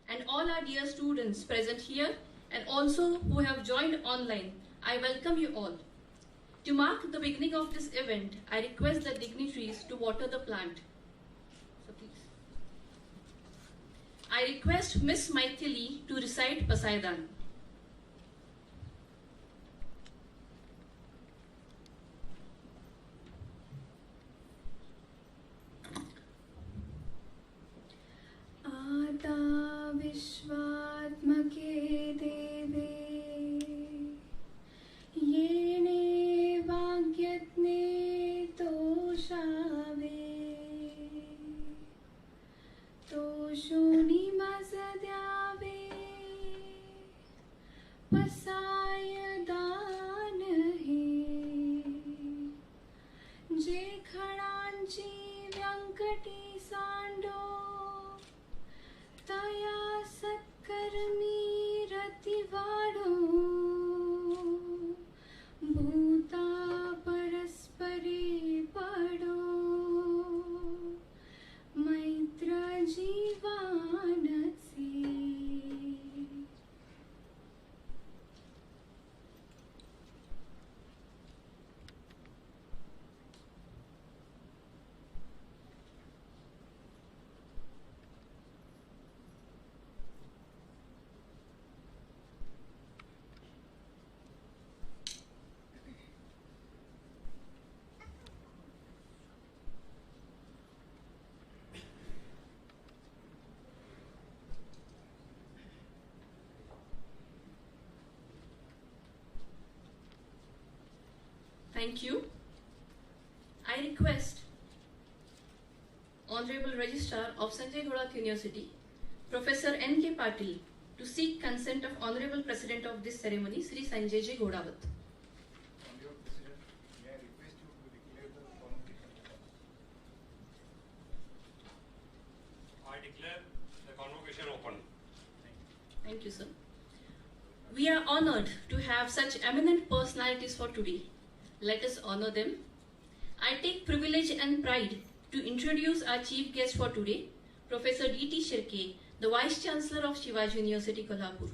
and all our dear students present here and also who have joined online, I welcome you all. To mark the beginning of this event, I request the dignitaries to water the plant. So please. I request Miss Maithili to recite Pasaidan. आता विश्वात्मके देवे येने वाग्यज्ञे तोषावे तोषोनी मजद्यावे पसायदान हे जे खडांची व्यंकटी सांडो तया सत्कर्मी रतिवाडो भूता परस्परे पडो मैत्र जीवानसे. Thank you. I request Honorable Registrar of Sanjay Ghodawat University, Professor N.K. Patil, to seek consent of Honorable President of this ceremony, Sri Sanjay J. Ghodawat. Honorable President, may I request you to declare the convocation? I declare the convocation open. Thank you, sir. We are honored to have such eminent personalities for today. Let us honor them. I take privilege and pride to introduce our chief guest for today, Professor D.T. Shirke, the Vice Chancellor of Shivaji University, Kolhapur.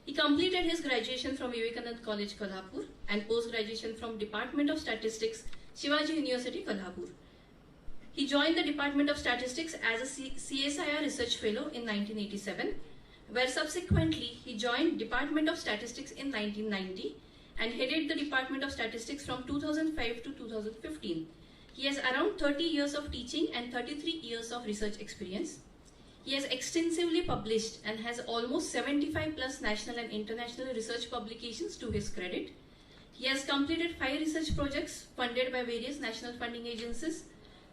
He completed his graduation from Vivekanand College, Kolhapur, and post-graduation from Department of Statistics, Shivaji University, Kolhapur. He joined the Department of Statistics as a CSIR Research Fellow in 1987, where subsequently he joined Department of Statistics in 1990 and headed the Department of Statistics from 2005 to 2015. He has around 30 years of teaching and 33 years of research experience. He has extensively published and has almost 75 plus national and international research publications to his credit. He has completed 5 research projects funded by various national funding agencies.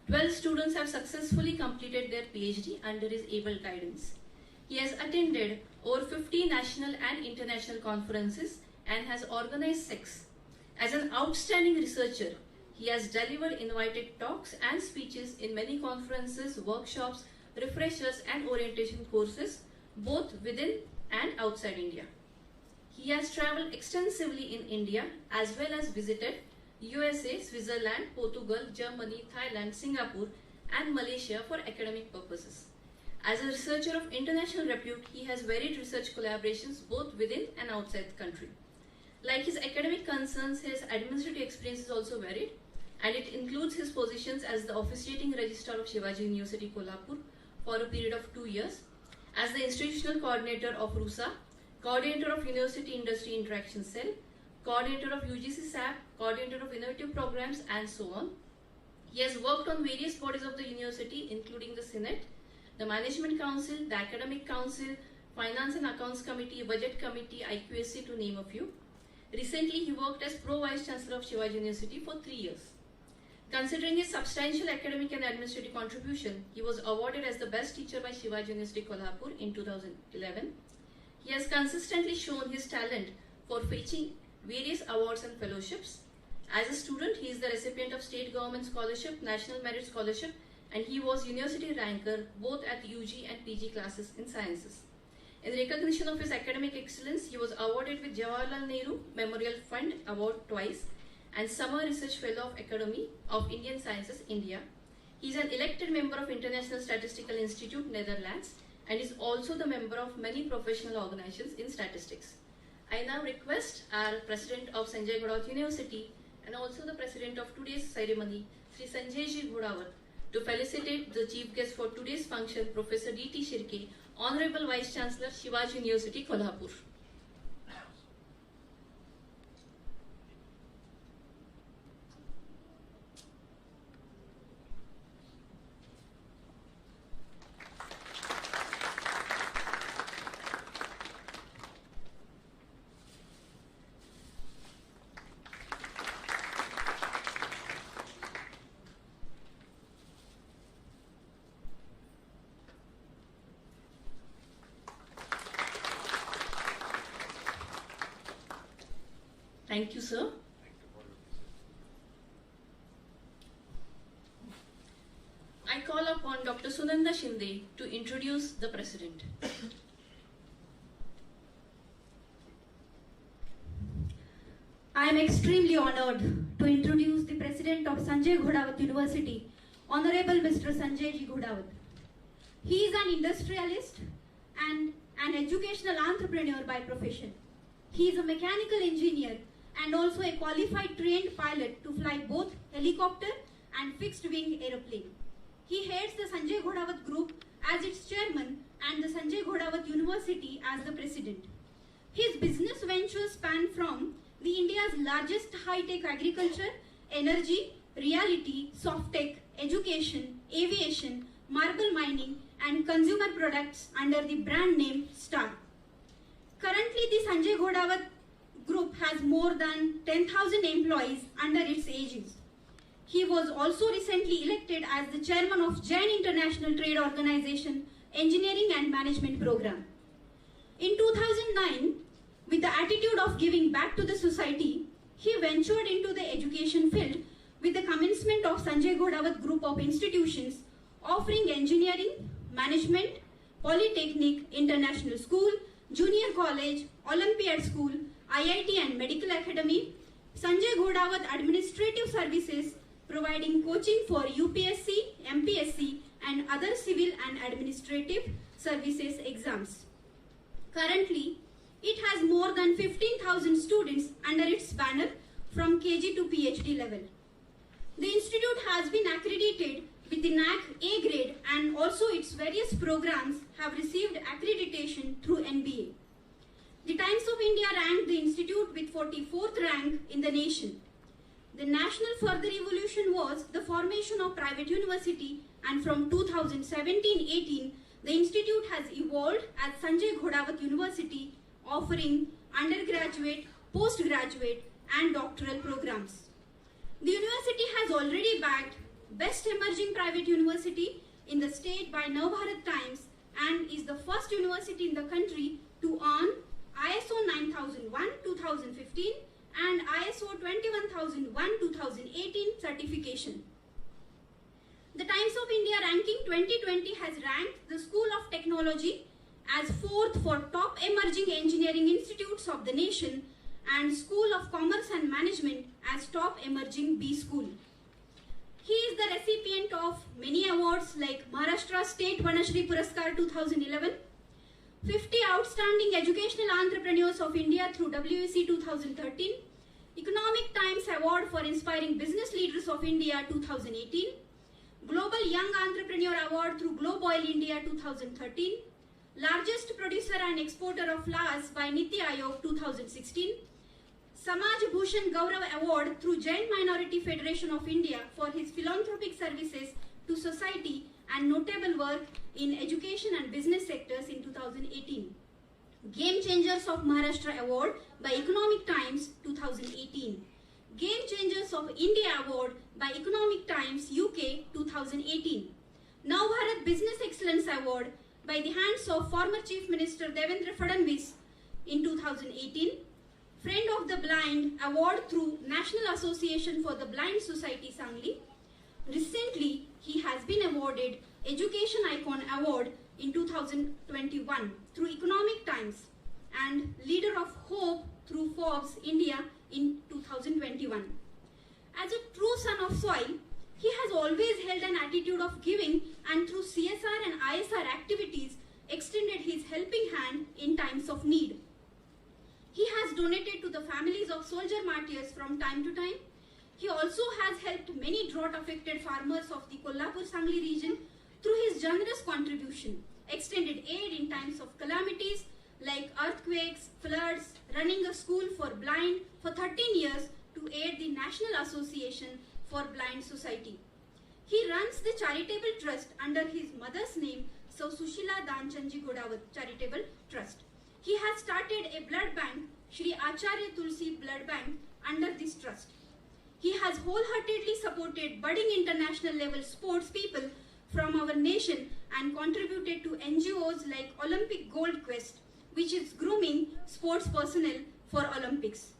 12 students have successfully completed their PhD under his able guidance. He has attended over 50 national and international conferences and has organized 6. As an outstanding researcher, he has delivered invited talks and speeches in many conferences, workshops, refreshers and orientation courses, both within and outside India. He has traveled extensively in India as well as visited USA, Switzerland, Portugal, Germany, Thailand, Singapore and Malaysia for academic purposes. As a researcher of international repute, he has varied research collaborations both within and outside the country. Like his academic concerns, his administrative experience is also varied, and it includes his positions as the officiating registrar of Shivaji University, Kolhapur for a period of 2 years, as the institutional coordinator of RUSA, coordinator of University Industry Interaction Cell, coordinator of UGC SAP, coordinator of innovative programs, and so on. He has worked on various bodies of the university, including the Senate, the Management Council, the Academic Council, Finance and Accounts Committee, Budget Committee, IQSC, to name a few. Recently, he worked as Pro-Vice Chancellor of Shivaji University for 3 years. Considering his substantial academic and administrative contribution, he was awarded as the best teacher by Shivaji University Kolhapur in 2011. He has consistently shown his talent for fetching various awards and fellowships. As a student, he is the recipient of State Government Scholarship, National Merit Scholarship, and he was university ranker both at UG and PG classes in sciences. In recognition of his academic excellence, he was awarded with Jawaharlal Nehru Memorial Fund Award twice and Summer Research Fellow of Academy of Indian Sciences, India. He is an elected member of International Statistical Institute, Netherlands, and is also the member of many professional organizations in statistics. I now request our President of Sanjay Ghodawat University and also the President of today's ceremony, Sri Sanjay Ji Ghodawat, to felicitate the chief guest for today's function, Professor D.T. Shirke, Honorable Vice Chancellor, Shivaji University, Kolhapur. Thank you, sir. I call upon Dr. Sunanda Shinde to introduce the President. I am extremely honored to introduce the President of Sanjay Ghodawat University, Honorable Mr. Sanjay Ji Ghodawat. He is an industrialist and an educational entrepreneur by profession. He is a mechanical engineer and also a qualified trained pilot to fly both helicopter and fixed wing aeroplane. He heads the Sanjay Ghodawat Group as its chairman and the Sanjay Ghodawat University as the president. His business ventures span from the India's largest high-tech agriculture, energy, reality, soft-tech, education, aviation, marble mining and consumer products under the brand name Star. Currently, the Sanjay Ghodawat Group has more than 10,000 employees under its aegis. He was also recently elected as the chairman of Jain International Trade Organization Engineering and Management Program. In 2009, with the attitude of giving back to the society, he ventured into the education field with the commencement of Sanjay Ghodawat Group of institutions offering engineering, management, polytechnic, international school, junior college, Olympiad school, IIT and medical academy, Sanjay Ghodawat administrative services providing coaching for UPSC, MPSC and other civil and administrative services exams. Currently, it has more than 15,000 students under its banner from KG to PhD level. The institute has been accredited with the NAC A grade and also its various programs have received accreditation through NBA. The Times of India ranked the institute with 44th rank in the nation. The national further evolution was the formation of private university, and from 2017-18, the institute has evolved as Sanjay Ghodawat University, offering undergraduate, postgraduate and doctoral programs. The university has already bagged Best Emerging Private University in the state by Navbharat Times and is the first university in the country to earn ISO 9001-2015 and ISO 21001-2018 certification. The Times of India ranking 2020 has ranked the School of Technology as 4th for top emerging engineering institutes of the nation and School of Commerce and Management as top emerging B school. He is the recipient of many awards like Maharashtra State Vanashri Puraskar 2011, 50 Outstanding Educational Entrepreneurs of India through WEC 2013, Economic Times Award for Inspiring Business Leaders of India 2018, Global Young Entrepreneur Award through Globe Oil India 2013, Largest Producer and Exporter of Flowers by Niti Aayog 2016, Samaj Bhushan Gaurav Award through Jain Minority Federation of India for his philanthropic services to society and notable work in education and business sectors in 2018. Game Changers of Maharashtra Award by Economic Times 2018. Game Changers of India Award by Economic Times UK 2018. Now Bharat Business Excellence Award by the hands of former Chief Minister Devendra Fadnavis in 2018. Friend of the Blind Award through National Association for the Blind Society Sangli. Recently, he has been awarded Education Icon Award in 2021 through Economic Times and Leader of Hope through Forbes India in 2021. As a true son of soil, he has always held an attitude of giving and through CSR and ISR activities extended his helping hand in times of need. He has donated to the families of soldier martyrs from time to time. He also has helped many drought-affected farmers of the Kolhapur-Sangli region through his generous contribution, extended aid in times of calamities like earthquakes, floods, running a school for blind for 13 years to aid the National Association for Blind Society. He runs the charitable trust under his mother's name, So Sushila Danchandji Ghodawat Charitable Trust. He has started a blood bank, Shri Acharya Tulsi Blood Bank, under this trust. He has wholeheartedly supported budding international level sports people from our nation and contributed to NGOs like Olympic Gold Quest, which is grooming sports personnel for Olympics.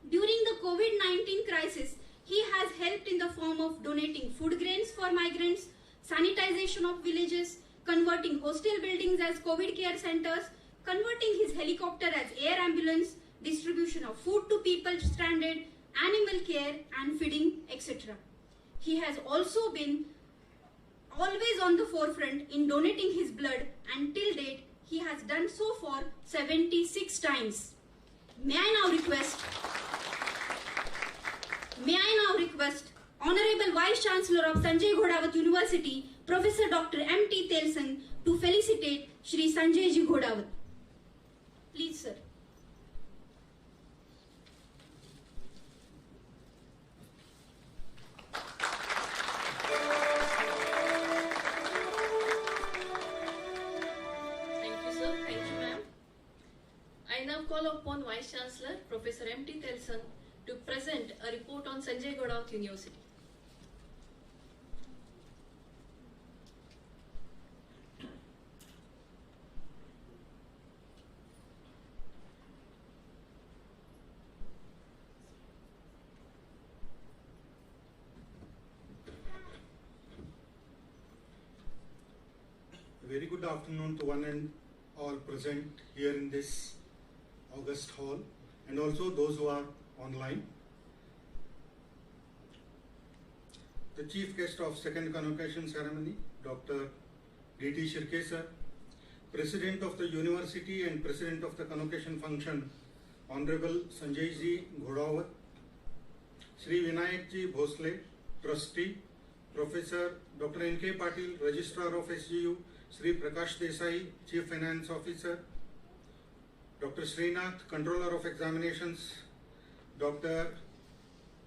During the COVID-19 crisis, he has helped in the form of donating food grains for migrants, sanitization of villages, converting hostel buildings as COVID care centers, converting his helicopter as air ambulance, distribution of food to people stranded, animal care and feeding, etc. He has also been always on the forefront in donating his blood, and till date he has done so for 76 times. May I now request Honorable Vice Chancellor of Sanjay Ghodawat University, Professor Dr. M.T. Telson, to felicitate Shri Sanjay Ji Ghodawat. Please, sir. Thank you, sir. Thank you, ma'am. I now call upon Vice Chancellor, Professor M.T. Telson, to present a report on Sanjay Ghodawat University. Very good afternoon to one and all present here in this August hall, and also those who are online. The chief guest of second convocation ceremony, Dr. D.T. Shirke sir, President of the University and President of the convocation function, Honorable Sanjay Ji Ghodawat, Shri Vinayak Ji Bhosle, Trustee, Professor Dr. N.K. Patil, Registrar of SGU, Shri Prakash Desai, Chief Finance Officer, Dr. Srinath, Controller of Examinations, Dr.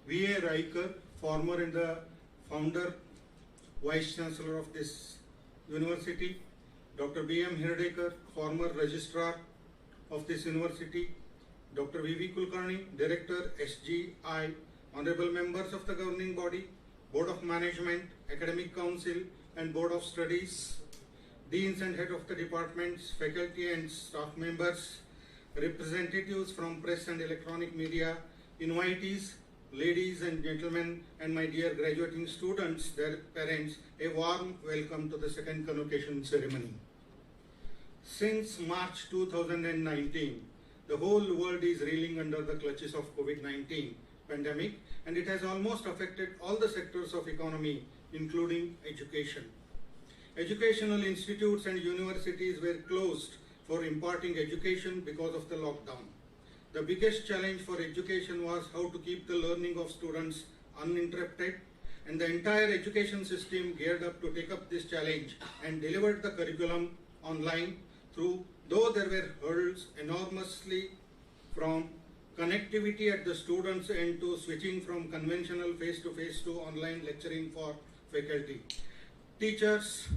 V.A. Raikar, former and the founder, Vice Chancellor of this university, Dr. B.M. Hirdekar, former Registrar of this university, Dr. V.V. Kulkarni, Director, SGI, Honorable Members of the Governing Body, Board of Management, Academic Council and Board of Studies, Deans and Head of the Departments, Faculty and Staff Members, representatives from press and electronic media, invitees, ladies and gentlemen, and my dear graduating students, their parents, a warm welcome to the second convocation ceremony. Since March 2019, the whole world is reeling under the clutches of COVID-19 pandemic, and it has almost affected all the sectors of economy, including education. Educational institutes and universities were closed for imparting education because of the lockdown. The biggest challenge for education was how to keep the learning of students uninterrupted, and the entire education system geared up to take up this challenge and delivered the curriculum online though there were hurdles enormously from connectivity at the students' end to switching from conventional face-to-face to online lecturing for faculty. Teachers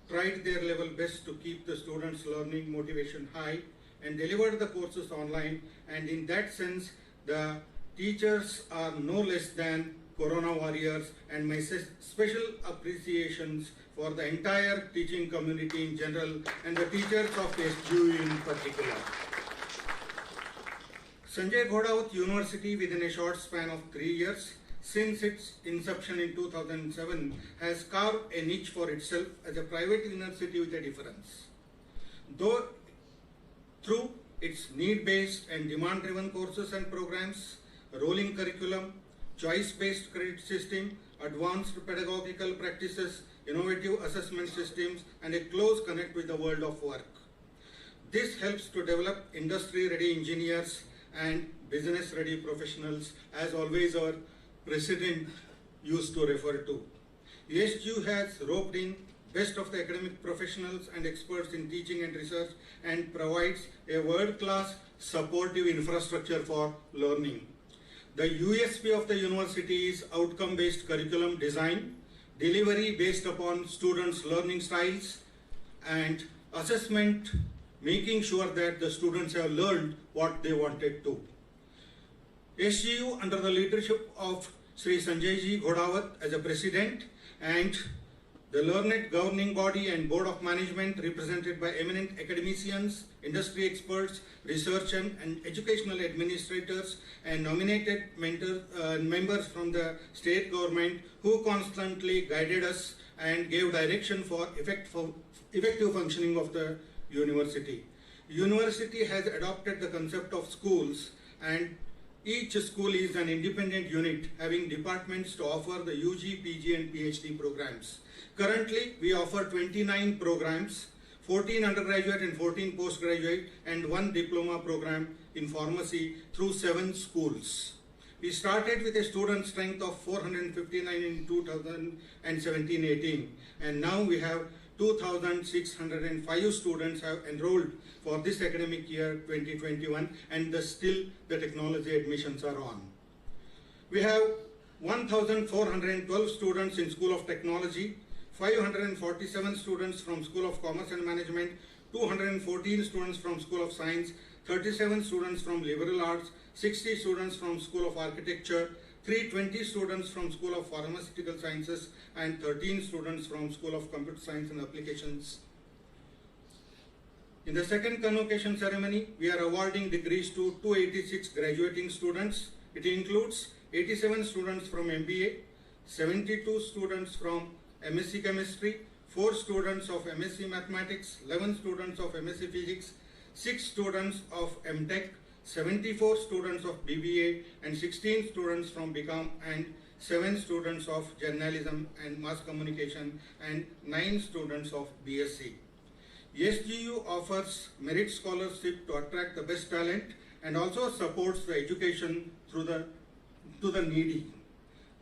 tried their level best to keep the students' learning motivation high and delivered the courses online, and in that sense the teachers are no less than Corona warriors, and my special appreciations for the entire teaching community in general and the teachers of SGU in particular. Sanjay Ghodawat University, within a short span of 3 years, since its inception in 2007, has carved a niche for itself as a private university with a difference. Though through its need-based and demand-driven courses and programs, rolling curriculum, choice-based credit system, advanced pedagogical practices, innovative assessment systems, and a close connect with the world of work. This helps to develop industry-ready engineers and business-ready professionals, as always our president used to refer to. ESGU has roped in best of the academic professionals and experts in teaching and research and provides a world-class supportive infrastructure for learning. The USP of the university is outcome-based curriculum design, delivery based upon students' learning styles, and assessment making sure that the students have learned what they wanted to. SGU, under the leadership of Sri Sanjay Ghodawat as a president, and the learned governing body and board of management represented by eminent academicians, industry experts, research and educational administrators, and nominated members from the state government who constantly guided us and gave direction for effective functioning of the university. University has adopted the concept of schools, and each school is an independent unit having departments to offer the UG, PG and PhD programs. Currently, we offer 29 programs, 14 undergraduate and 14 postgraduate, and 1 diploma program in pharmacy through 7 schools. We started with a student strength of 459 in 2017-18, and now we have 2,605 students have enrolled for this academic year 2021, and still the technology admissions are on. We have 1,412 students in School of Technology, 547 students from School of Commerce and Management, 214 students from School of Science, 37 students from Liberal Arts, 60 students from School of Architecture, 320 students from School of Pharmaceutical Sciences, and 13 students from School of Computer Science and Applications. In the second convocation ceremony, we are awarding degrees to 286 graduating students. It includes 87 students from MBA, 72 students from MSc Chemistry, 4 students of MSc Mathematics, 11 students of MSc Physics, 6 students of MTech, 74 students of BBA, and 16 students from BCom, and 7 students of Journalism and Mass Communication, and 9 students of BSc. SGU offers merit scholarship to attract the best talent and also supports the education to the needy.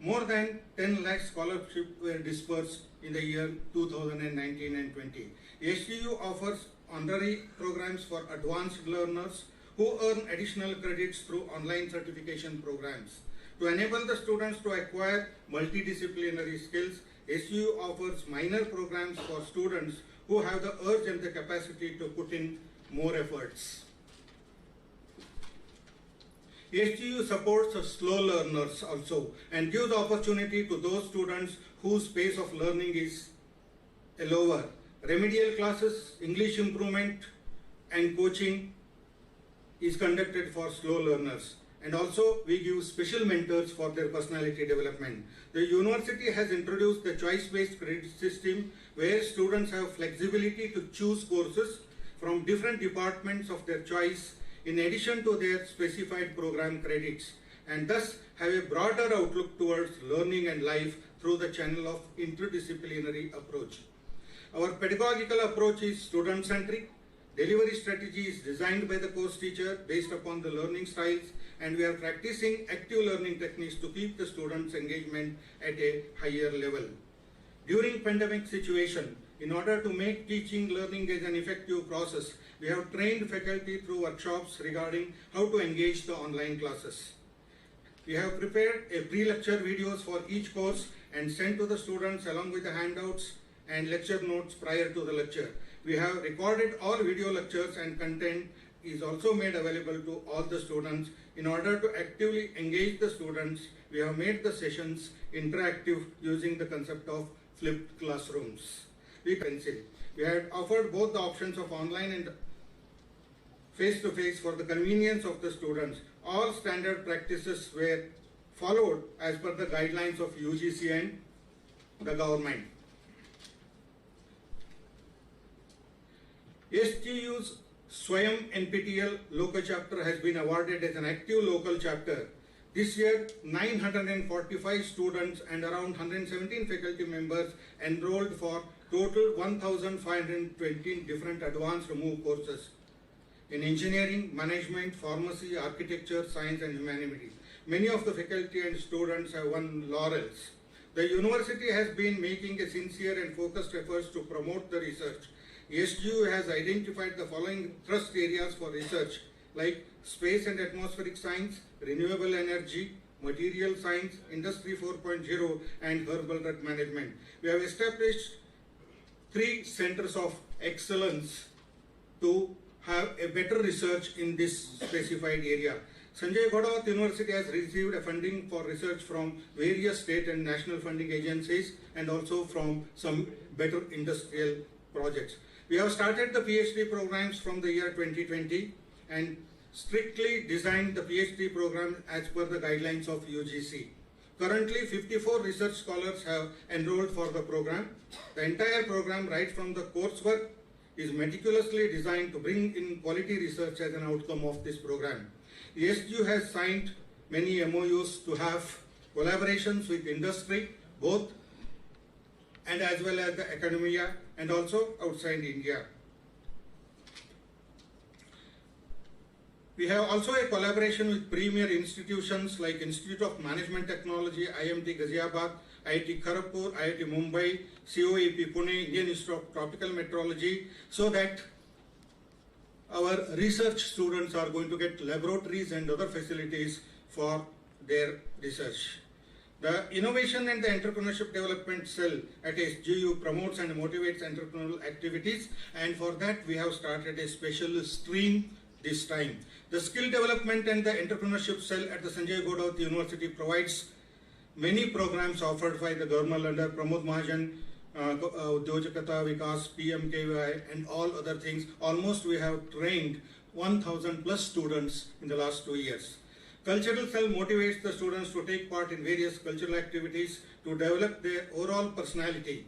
More than 10 lakh scholarships were dispersed in the year 2019 and 20. SGU offers honorary programs for advanced learners who earn additional credits through online certification programs. To enable the students to acquire multidisciplinary skills, SGU offers minor programs for students who have the urge and the capacity to put in more efforts. SGU supports slow learners also and gives opportunity to those students whose pace of learning is lower. Remedial classes, English improvement and coaching is conducted for slow learners. And also we give special mentors for their personality development. The university has introduced the choice-based credit system where students have flexibility to choose courses from different departments of their choice in addition to their specified program credits, and thus have a broader outlook towards learning and life through the channel of interdisciplinary approach. Our pedagogical approach is student-centric. Delivery strategy is designed by the course teacher based upon the learning styles, and we are practicing active learning techniques to keep the students' engagement at a higher level. During pandemic situation, in order to make teaching learning as an effective process, we have trained faculty through workshops regarding how to engage the online classes. We have prepared a pre-lecture videos for each course and sent to the students along with the handouts and lecture notes prior to the lecture. We have recorded all video lectures, and content is also made available to all the students. In order to actively engage the students, we have made the sessions interactive using the concept of flipped classrooms. We had offered both the options of online and face-to-face for the convenience of the students. All standard practices were followed as per the guidelines of UGC and the government. SGU's Swayam NPTEL local chapter has been awarded as an active local chapter This year, 945 students and around 117 faculty members enrolled for total 1,520 different advanced remove courses in engineering, management, pharmacy, architecture, science and humanities. Many of the faculty and students have won laurels. The university has been making a sincere and focused efforts to promote the research. SGU has identified the following thrust areas for research like space and atmospheric science, renewable energy, material science, industry 4.0 and herbal drug management. We have established 3 centers of excellence to have a better research in this specified area. Sanjay Ghodawat University has received a funding for research from various state and national funding agencies and also from some better industrial projects. We have started the PhD programs from the year 2020 and strictly designed the PhD program as per the guidelines of UGC. Currently, 54 research scholars have enrolled for the program. The entire program, right from the coursework, is meticulously designed to bring in quality research as an outcome of this program. The SGU has signed many MOUs to have collaborations with industry, both and as well as the academia and also outside India. We have also a collaboration with premier institutions like Institute of Management Technology, IMT Ghaziabad, IIT Kharagpur, IIT Mumbai, COEP Pune, Indian Institute of Tropical Meteorology, so that our research students are going to get laboratories and other facilities for their research. The Innovation and the Entrepreneurship Development Cell at SGU promotes and motivates entrepreneurial activities, and for that we have started a special stream this time. The Skill Development and the Entrepreneurship Cell at the Sanjay Ghodawat University provides many programs offered by the government under Pramod Mahajan, Udyojakata Vikas, PMKY and all other things. Almost we have trained 1,000 plus students in the last 2 years. Cultural Cell motivates the students to take part in various cultural activities to develop their overall personality.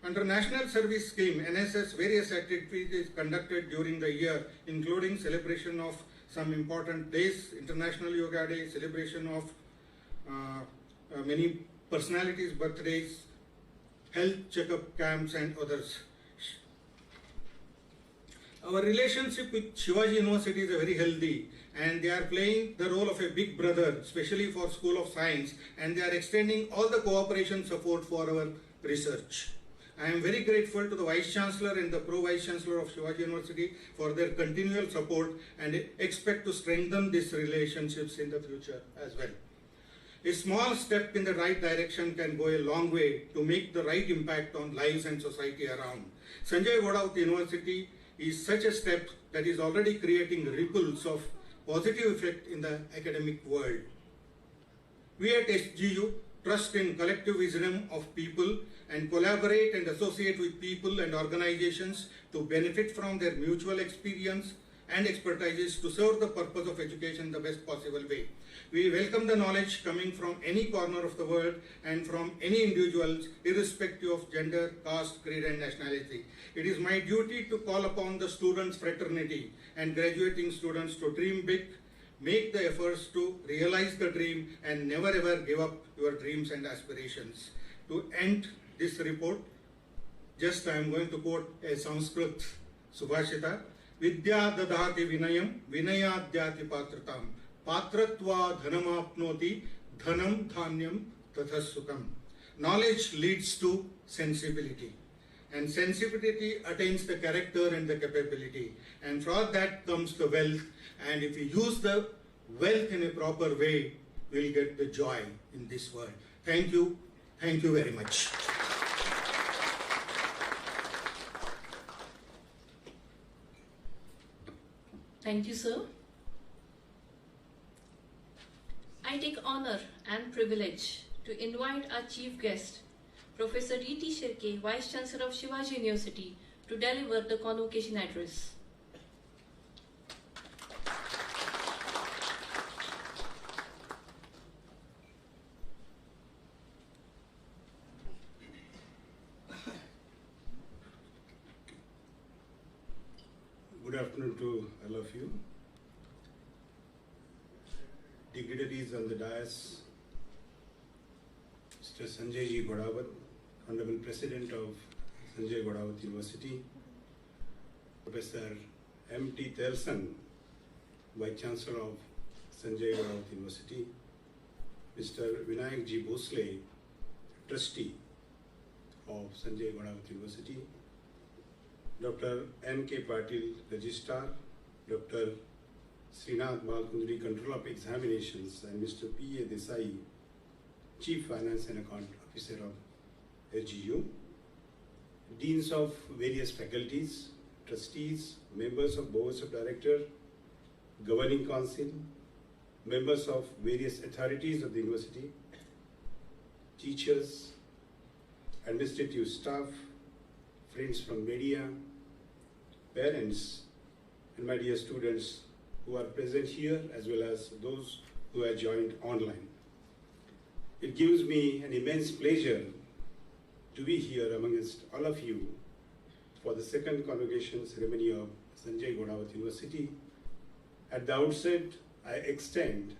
Under National Service Scheme, NSS, various activities conducted during the year, including celebration of some important days, International Yoga Day, celebration of many personalities' birthdays, health checkup camps and others. Our relationship with Shivaji University is very healthy, and they are playing the role of a big brother, especially for School of Science, and they are extending all the cooperation support for our research. I am very grateful to the Vice Chancellor and the Pro-Vice Chancellor of Shivaji University for their continual support, and expect to strengthen these relationships in the future as well. A small step in the right direction can go a long way to make the right impact on lives and society around. Sanjay Ghodawat University is such a step that is already creating ripples of positive effect in the academic world. We at SGU trust in collective wisdom of people and collaborate and associate with people and organizations to benefit from their mutual experience and expertise to serve the purpose of education in the best possible way. We welcome the knowledge coming from any corner of the world and from any individuals, irrespective of gender, caste, creed and nationality. It is my duty to call upon the students' fraternity and graduating students to dream big, make the efforts to realize the dream and never ever give up your dreams and aspirations. To end this report, just I am going to quote a Sanskrit Subhashita. Vidya dadhati vinayam, vinayadhyati patratam, patratva dhanamapnoti, dhanam dhanyam tathasukam. Knowledge leads to sensibility, and sensibility attains the character and the capability, and for that comes the wealth, and if we use the wealth in a proper way, we will get the joy in this world. Thank you very much. Thank you, sir. I take honor and privilege to invite our chief guest, Professor D.T. Shirke, Vice Chancellor of Shivaji University, to deliver the convocation address. Good afternoon to all of you. Dignity dignitaries on the dais, Mr. Sanjay Ji Ghodawat, Honorable President of Sanjay Ghodawat University, Professor M.T. Telson, Vice Chancellor of Sanjay Ghodawat University, Mr. Vinayak G. Bhosle, Trustee of Sanjay Ghodawat University, Dr. N.K. Patil, Registrar, Dr. Srinath Balkundri, Control of Examinations, and Mr. P.A. Desai, Chief Finance and Account Officer of SGU, Deans of various faculties, trustees, members of boards of directors, governing council, members of various authorities of the university, teachers, administrative staff, friends from media, parents, and my dear students who are present here as well as those who have joined online. It gives me an immense pleasure to be here amongst all of you for the second convocation ceremony of Sanjay Ghodawat University. At the outset, I extend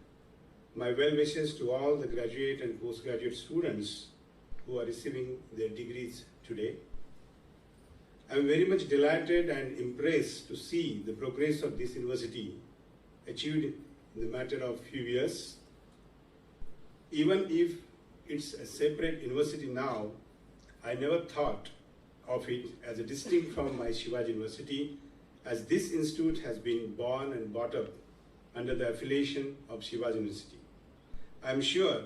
my well wishes to all the graduate and postgraduate students who are receiving their degrees today. I am very much delighted and impressed to see the progress of this university achieved in the matter of few years. Even if it's a separate university now, I never thought of it as a distinct from my Shivaji University, as this institute has been born and brought up under the affiliation of Shivaji University. I am sure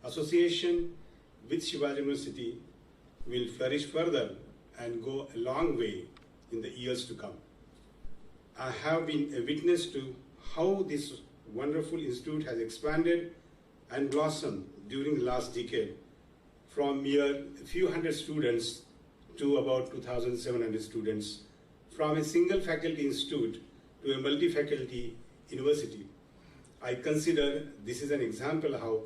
association with Shivaji University will flourish further and go a long way in the years to come. I have been a witness to how this wonderful institute has expanded and blossomed during the last decade, from mere a few hundred students to about 2,700 students, from a single faculty institute to a multi-faculty university. I consider this is an example of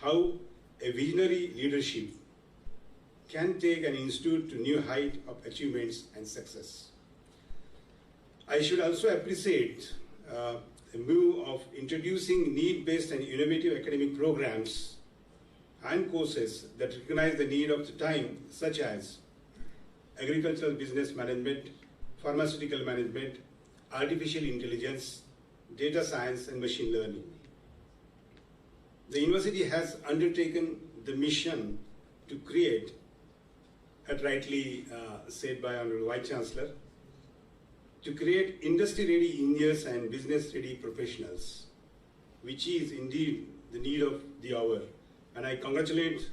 how a visionary leadership can take an institute to new height of achievements and success. I should also appreciate a move of introducing need-based and innovative academic programs and courses that recognize the need of the time, such as agricultural business management, pharmaceutical management, artificial intelligence, data science, and machine learning. The university has undertaken the mission to create, as rightly said by Honorable Vice Chancellor, to create industry-ready engineers and business-ready professionals, which is indeed the need of the hour. And I congratulate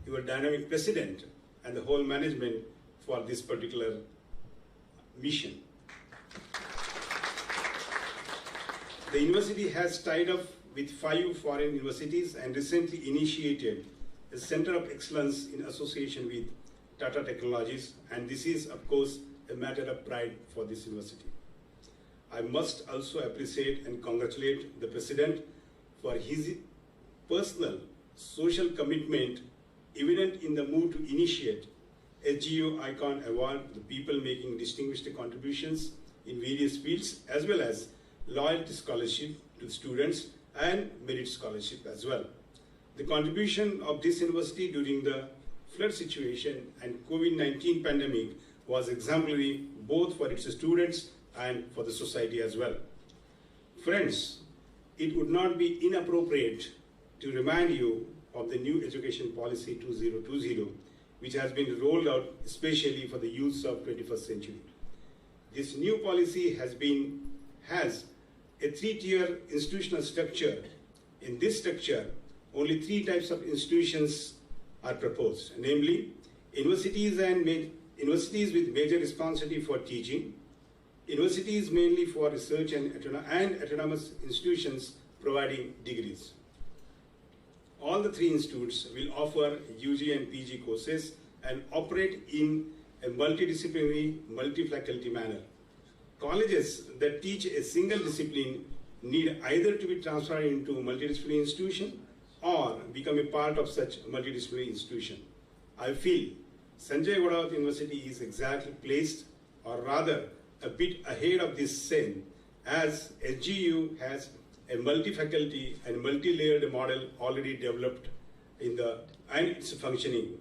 your dynamic president and the whole management for this particular mission. The university has tied up with 5 foreign universities and recently initiated a Center of Excellence in association with Tata Technologies, and this is, of course, a matter of pride for this university. I must also appreciate and congratulate the President for his personal social commitment evident in the move to initiate SGU Icon Award, the people making distinguished contributions in various fields, as well as loyalty scholarship to students and merit scholarship as well. The contribution of this university during the flood situation and COVID-19 pandemic was exemplary both for its students and for the society as well. Friends, it would not be inappropriate to remind you of the new education policy 2020, which has been rolled out especially for the youths of 21st century. This new policy has a 3-tier institutional structure. In this structure, only 3 types of institutions are proposed, namely universities with major responsibility for teaching, universities mainly for research, and autonomous institutions providing degrees. All the 3 institutes will offer UG and PG courses and operate in a multidisciplinary, multi-faculty manner. Colleges that teach a single discipline need either to be transferred into a multidisciplinary institution or become a part of such multidisciplinary institution. I feel Sanjay Ghodawat University is exactly placed, or rather a bit ahead of this scene, as SGU has a multi-faculty and multi-layered model already developed and it's functioning.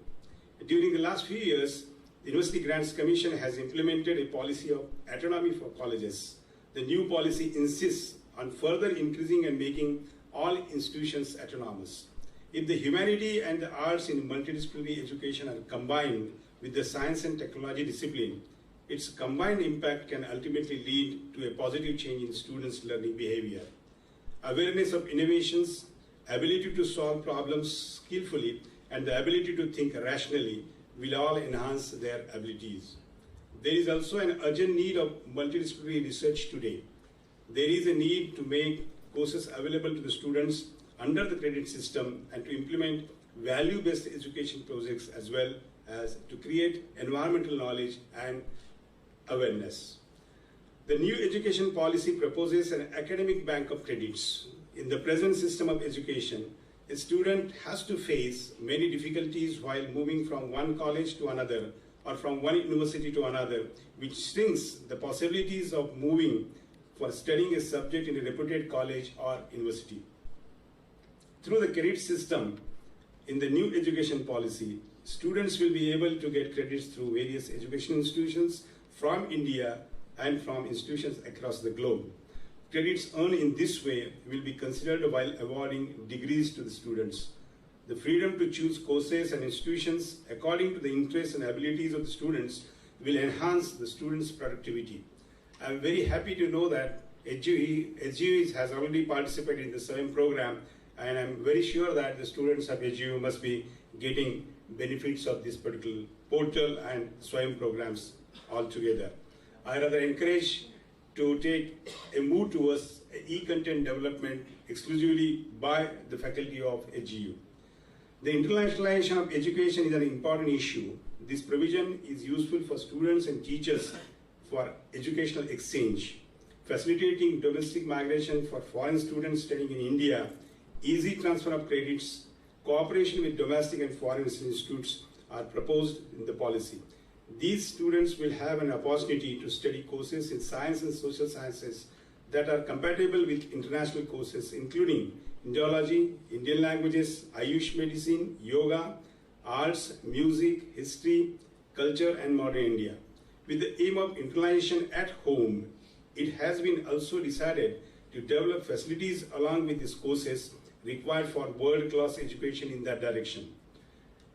During the last few years, the University Grants Commission has implemented a policy of autonomy for colleges. The new policy insists on further increasing and making all institutions autonomous. If the humanity and the arts in multidisciplinary education are combined with the science and technology discipline, its combined impact can ultimately lead to a positive change in students' learning behavior. Awareness of innovations, ability to solve problems skillfully, and the ability to think rationally will all enhance their abilities. There is also an urgent need of multidisciplinary research today. There is a need to make courses available to the students under the credit system and to implement value-based education projects as well as to create environmental knowledge and awareness. The new education policy proposes an academic bank of credits. In the present system of education, a student has to face many difficulties while moving from one college to another or from one university to another, which shrinks the possibilities of moving for studying a subject in a reputed college or university. Through the credit system in the new education policy, students will be able to get credits through various education institutions from India and from institutions across the globe. Credits earned in this way will be considered while awarding degrees to the students. The freedom to choose courses and institutions according to the interests and abilities of the students will enhance the students' productivity. I am very happy to know that HGU has already participated in the SWAYAM program, and I am very sure that the students of HGU must be getting benefits of this particular portal and SWAYAM programs altogether. I rather encourage to take a move towards e-content development exclusively by the faculty of HGU. The internationalization of education is an important issue. This provision is useful for students and teachers for educational exchange, facilitating domestic migration for foreign students studying in India, easy transfer of credits, cooperation with domestic and foreign institutes are proposed in the policy. These students will have an opportunity to study courses in science and social sciences that are compatible with international courses, including Indology, Indian languages, Ayush medicine, yoga, arts, music, history, culture, and modern India. With the aim of internalization at home, it has been also decided to develop facilities along with these courses required for world-class education in that direction.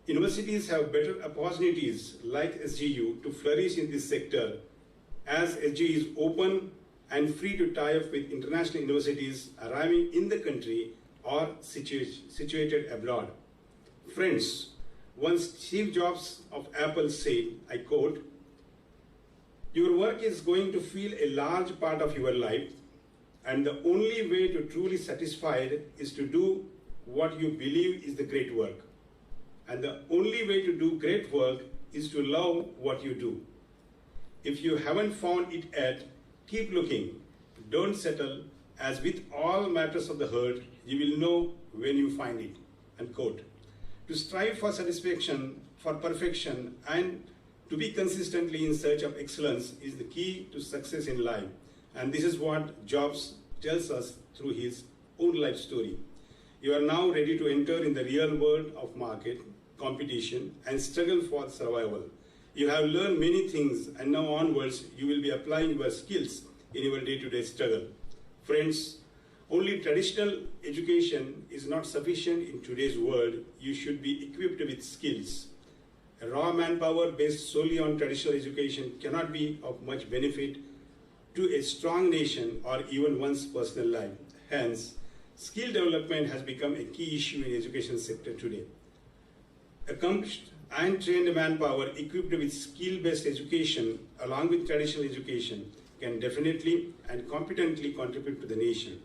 Universities have better opportunities like SGU to flourish in this sector as SGU is open and free to tie up with international universities arriving in the country or situated abroad. Friends, once Steve Jobs of Apple said, I quote, "Your work is going to feel a large part of your life, and the only way to truly satisfy it is to do what you believe is the great work. And the only way to do great work is to love what you do. If you haven't found it yet, keep looking. Don't settle, as with all matters of the heart, you will know when you find it." Unquote. To strive for satisfaction, for perfection, and to be consistently in search of excellence is the key to success in life. And this is what Jobs tells us through his own life story. You are now ready to enter in the real world of market, competition, and struggle for survival. You have learned many things, and now onwards you will be applying your skills in your day-to-day struggle. Friends, only traditional education is not sufficient in today's world. You should be equipped with skills. A raw manpower based solely on traditional education cannot be of much benefit to a strong nation or even one's personal life. Hence, skill development has become a key issue in the education sector today. Accomplished and trained manpower equipped with skill-based education along with traditional education can definitely and competently contribute to the nation.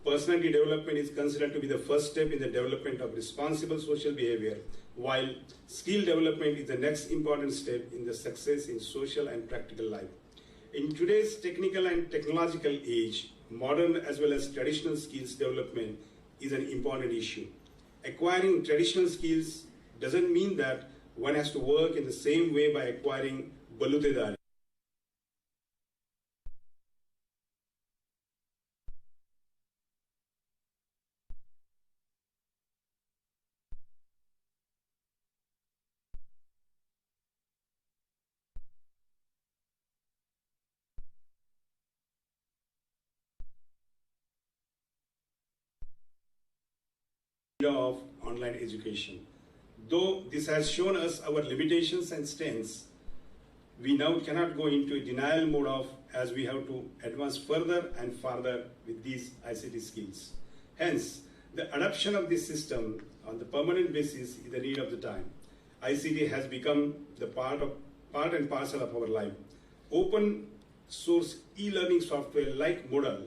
Personality development is considered to be the first step in the development of responsible social behavior, while skill development is the next important step in the success in social and practical life. In today's technical and technological age, modern as well as traditional skills development is an important issue. Acquiring traditional skills doesn't mean that one has to work in the same way by acquiring balutedari. of online education. Though this has shown us our limitations and strengths, we now cannot go into a denial mode of as we have to advance further and farther with these ICT skills. Hence, the adoption of this system on the permanent basis is the need of the time. ICT has become the part and parcel of our life. Open source e-learning software like model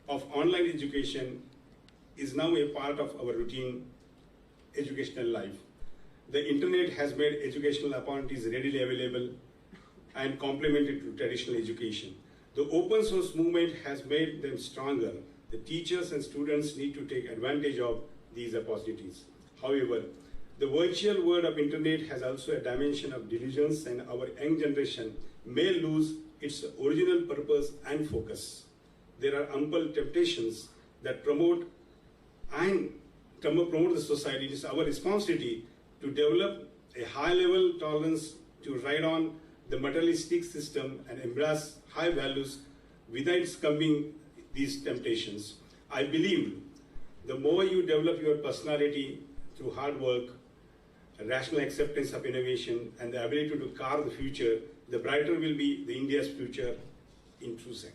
of online education is now a part of our routine educational life. The internet has made educational opportunities readily available and complemented to traditional education. The open source movement has made them stronger. The teachers and students need to take advantage of these opportunities. However, the virtual world of internet has also a dimension of diligence, and our young generation may lose its original purpose and focus. There are ample temptations that promote the society. It is our responsibility to develop a high-level tolerance to ride on the materialistic system and embrace high values without succumbing these temptations. I believe the more you develop your personality through hard work, rational acceptance of innovation, and the ability to carve the future, the brighter will be the India's future in true sense.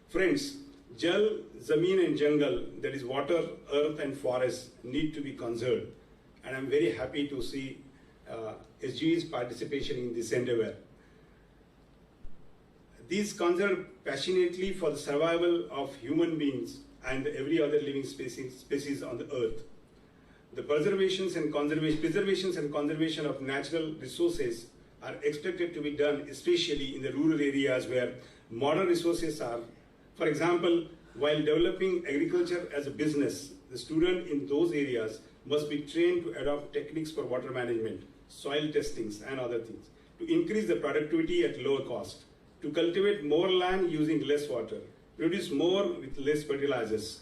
Friends, Jal, Zameen and Jungle, that is water, earth and forest, need to be conserved. And I'm very happy to see SG's participation in this endeavor. These conserve passionately for the survival of human beings and every other living species on the earth. The preservations and conservation of natural resources are expected to be done, especially in the rural areas where modern resources are. For example, while developing agriculture as a business, the student in those areas must be trained to adopt techniques for water management, soil testings, and other things, to increase the productivity at lower cost, to cultivate more land using less water, produce more with less fertilizers,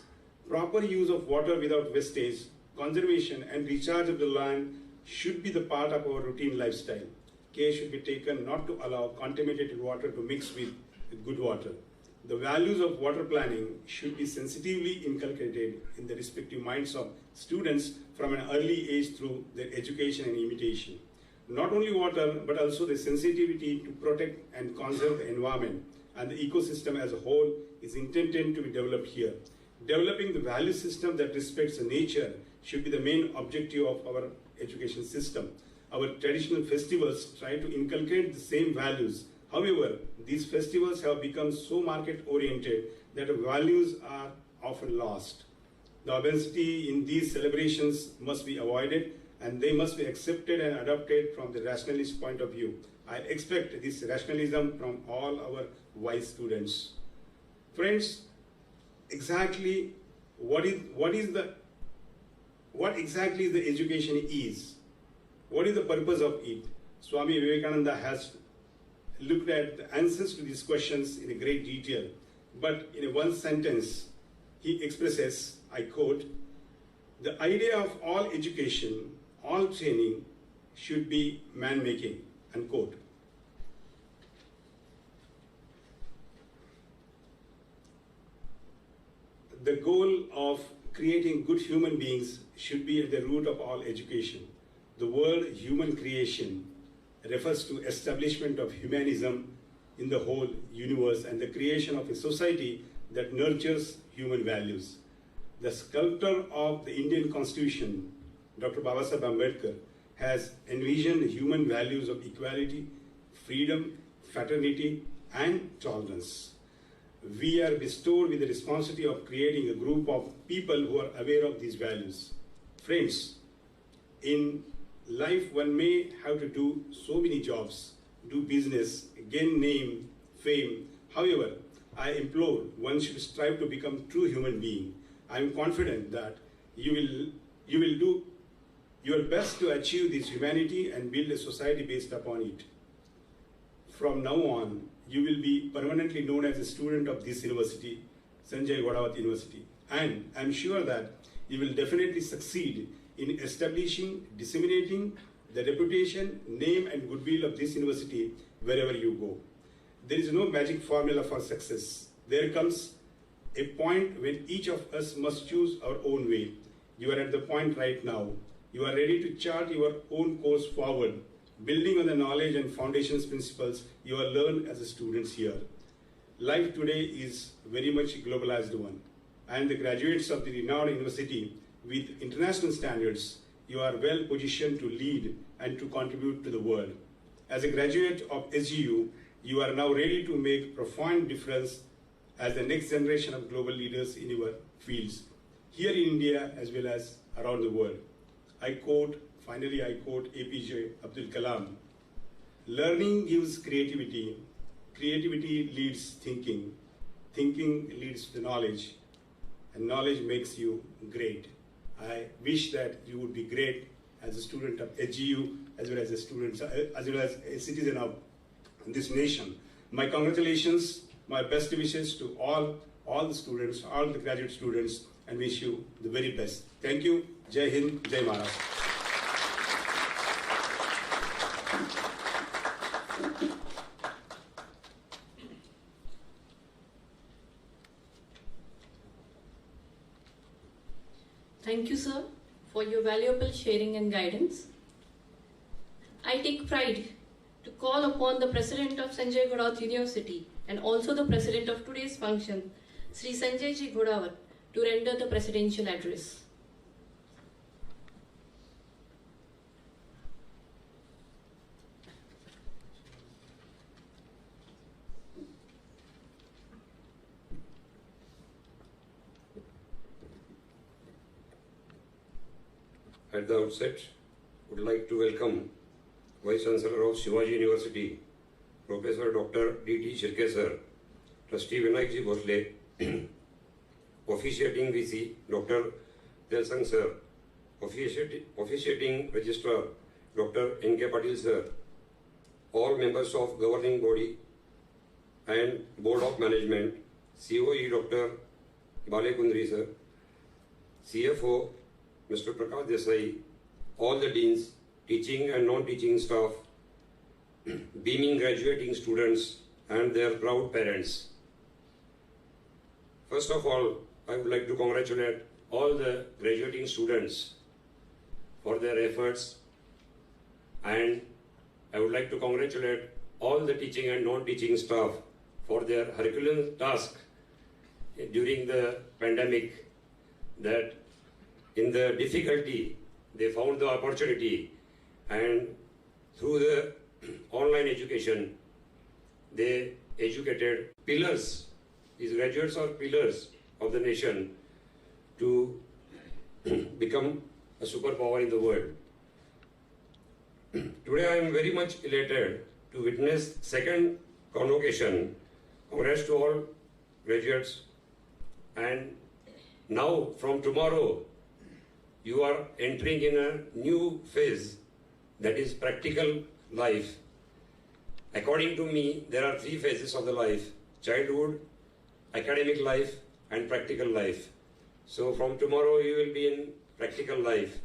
proper use of water without wastage, conservation and recharge of the land should be the part of our routine lifestyle. Care should be taken not to allow contaminated water to mix with good water. The values of water planning should be sensitively inculcated in the respective minds of students from an early age through their education and imitation. Not only water, but also the sensitivity to protect and conserve the environment and the ecosystem as a whole is intended to be developed here. Developing the value system that respects the nature should be the main objective of our education system. Our traditional festivals try to inculcate the same values. However, these festivals have become so market-oriented that the values are often lost. The obscenity in these celebrations must be avoided, and they must be accepted and adopted from the rationalist point of view. I expect this rationalism from all our wise students. Friends, exactly what exactly the education is? What is the purpose of it? Swami Vivekananda has looked at the answers to these questions in a great detail, but in one sentence, he expresses, I quote, "The idea of all education, all training should be man-making," unquote. The goal of creating good human beings should be at the root of all education. The word human creation refers to establishment of humanism in the whole universe and the creation of a society that nurtures human values. The sculptor of the Indian Constitution, Dr. Babasaheb Ambedkar, has envisioned human values of equality, freedom, fraternity, and tolerance. We are bestowed with the responsibility of creating a group of people who are aware of these values. Friends, in life one may have to do so many jobs, do business, gain name, fame. However, I implore one should strive to become true human being. I am confident that you will do your best to achieve this humanity and build a society based upon it. From now on, you will be permanently known as a student of this university, Sanjay Ghodawat University. And I'm sure that you will definitely succeed in establishing, disseminating the reputation, name, and goodwill of this university wherever you go. There is no magic formula for success. There comes a point when each of us must choose our own way. You are at the point right now. You are ready to chart your own course forward, building on the knowledge and foundations principles you have learned as a students here. Life today is very much a globalized one, and the graduates of the renowned university with international standards, you are well positioned to lead and to contribute to the world. As a graduate of SGU, you are now ready to make profound difference as the next generation of global leaders in your fields, here in India as well as around the world. Finally I quote APJ Abdul Kalam, learning gives creativity, creativity leads thinking, thinking leads to knowledge, and knowledge makes you great. I wish that you would be great as a student of SGU, as well as a student, as well as a citizen of this nation. My congratulations, my best wishes to all the students, all the graduate students, and wish you the very best. Thank you. Jai Hind, Jai Maharashtra. Thank you, sir, for your valuable sharing and guidance. I take pride to call upon the President of Sanjay Ghodawat University and also the President of today's function, Sri Sanjay Ji Ghodawat, to render the presidential address. At the outset, would like to welcome Vice Chancellor of Shivaji University, Professor Dr. D.T. Shirke sir, Trustee Vinayji Bhosle, officiating VC Dr. Telsang sir, officiating Registrar Dr. N.K. Patil sir, all members of governing body and Board of Management, COE Dr. Bale Kundri sir, CFO Mr. Prakash Desai, all the deans, teaching and non-teaching staff, beaming graduating students and their proud parents. First of all, I would like to congratulate all the graduating students for their efforts, and I would like to congratulate all the teaching and non-teaching staff for their Herculean task during the pandemic, that in the difficulty they found the opportunity, and through the online education they educated pillars. These graduates are pillars of the nation to become a superpower in the world. Today I am very much elated to witness second convocation. Congrats to all graduates. And now from tomorrow you are entering in a new phase, that is practical life. According to me, there are three phases of the life: childhood, academic life, and practical life. So from tomorrow you will be in practical life.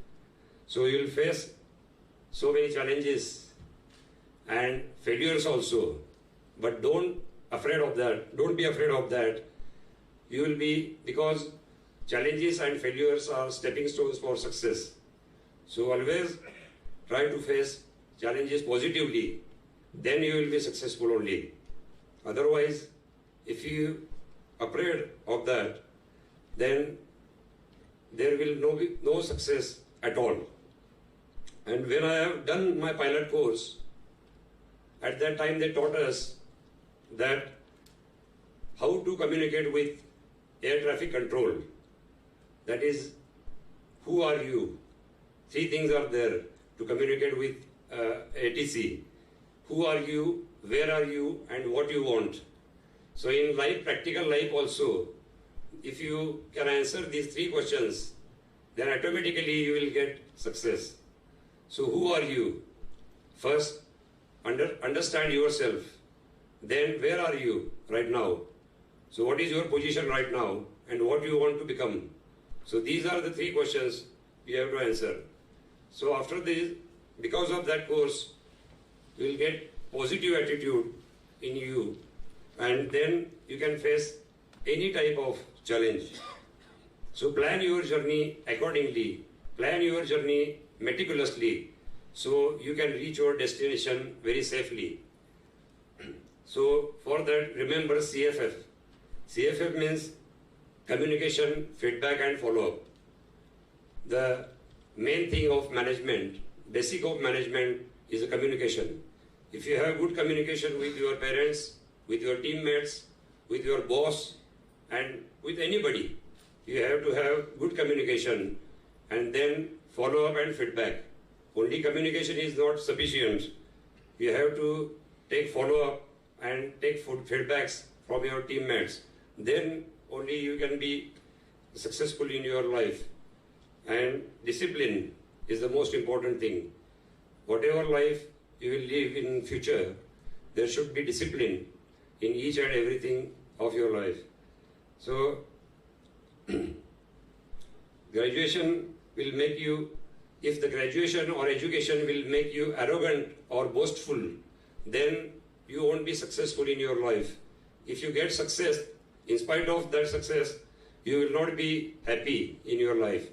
So you will face so many challenges and failures also. But don't be afraid of that. You will be, because challenges and failures are stepping stones for success. So always try to face challenges positively, then you will be successful only. Otherwise, if you are afraid of that, then there will be no success at all. And when I have done my pilot course, at that time they taught us that how to communicate with air traffic control. That is, who are you? Three things are there to communicate with ATC. Who are you, where are you, and what you want. So in life, practical life also, if you can answer these three questions, then automatically you will get success. So who are you? First, understand yourself. Then where are you right now? So what is your position right now and what you want to become? So these are the three questions you have to answer. So after this, because of that course, you will get positive attitude in you, and then you can face any type of challenge. So plan your journey accordingly, plan your journey meticulously, so you can reach your destination very safely. So for that, remember CFF. CFF means communication, feedback and follow-up. The main thing of management, basic of management is a communication. If you have good communication with your parents, with your teammates, with your boss and with anybody, you have to have good communication and then follow-up and feedback. Only communication is not sufficient. You have to take follow-up and take feedbacks from your teammates. Then only you can be successful in your life. And discipline is the most important thing. Whatever life you will live in future, there should be discipline in each and everything of your life. So, graduation will make you, if the graduation or education will make you arrogant or boastful, then you won't be successful in your life. If you get success, in spite of that success, you will not be happy in your life.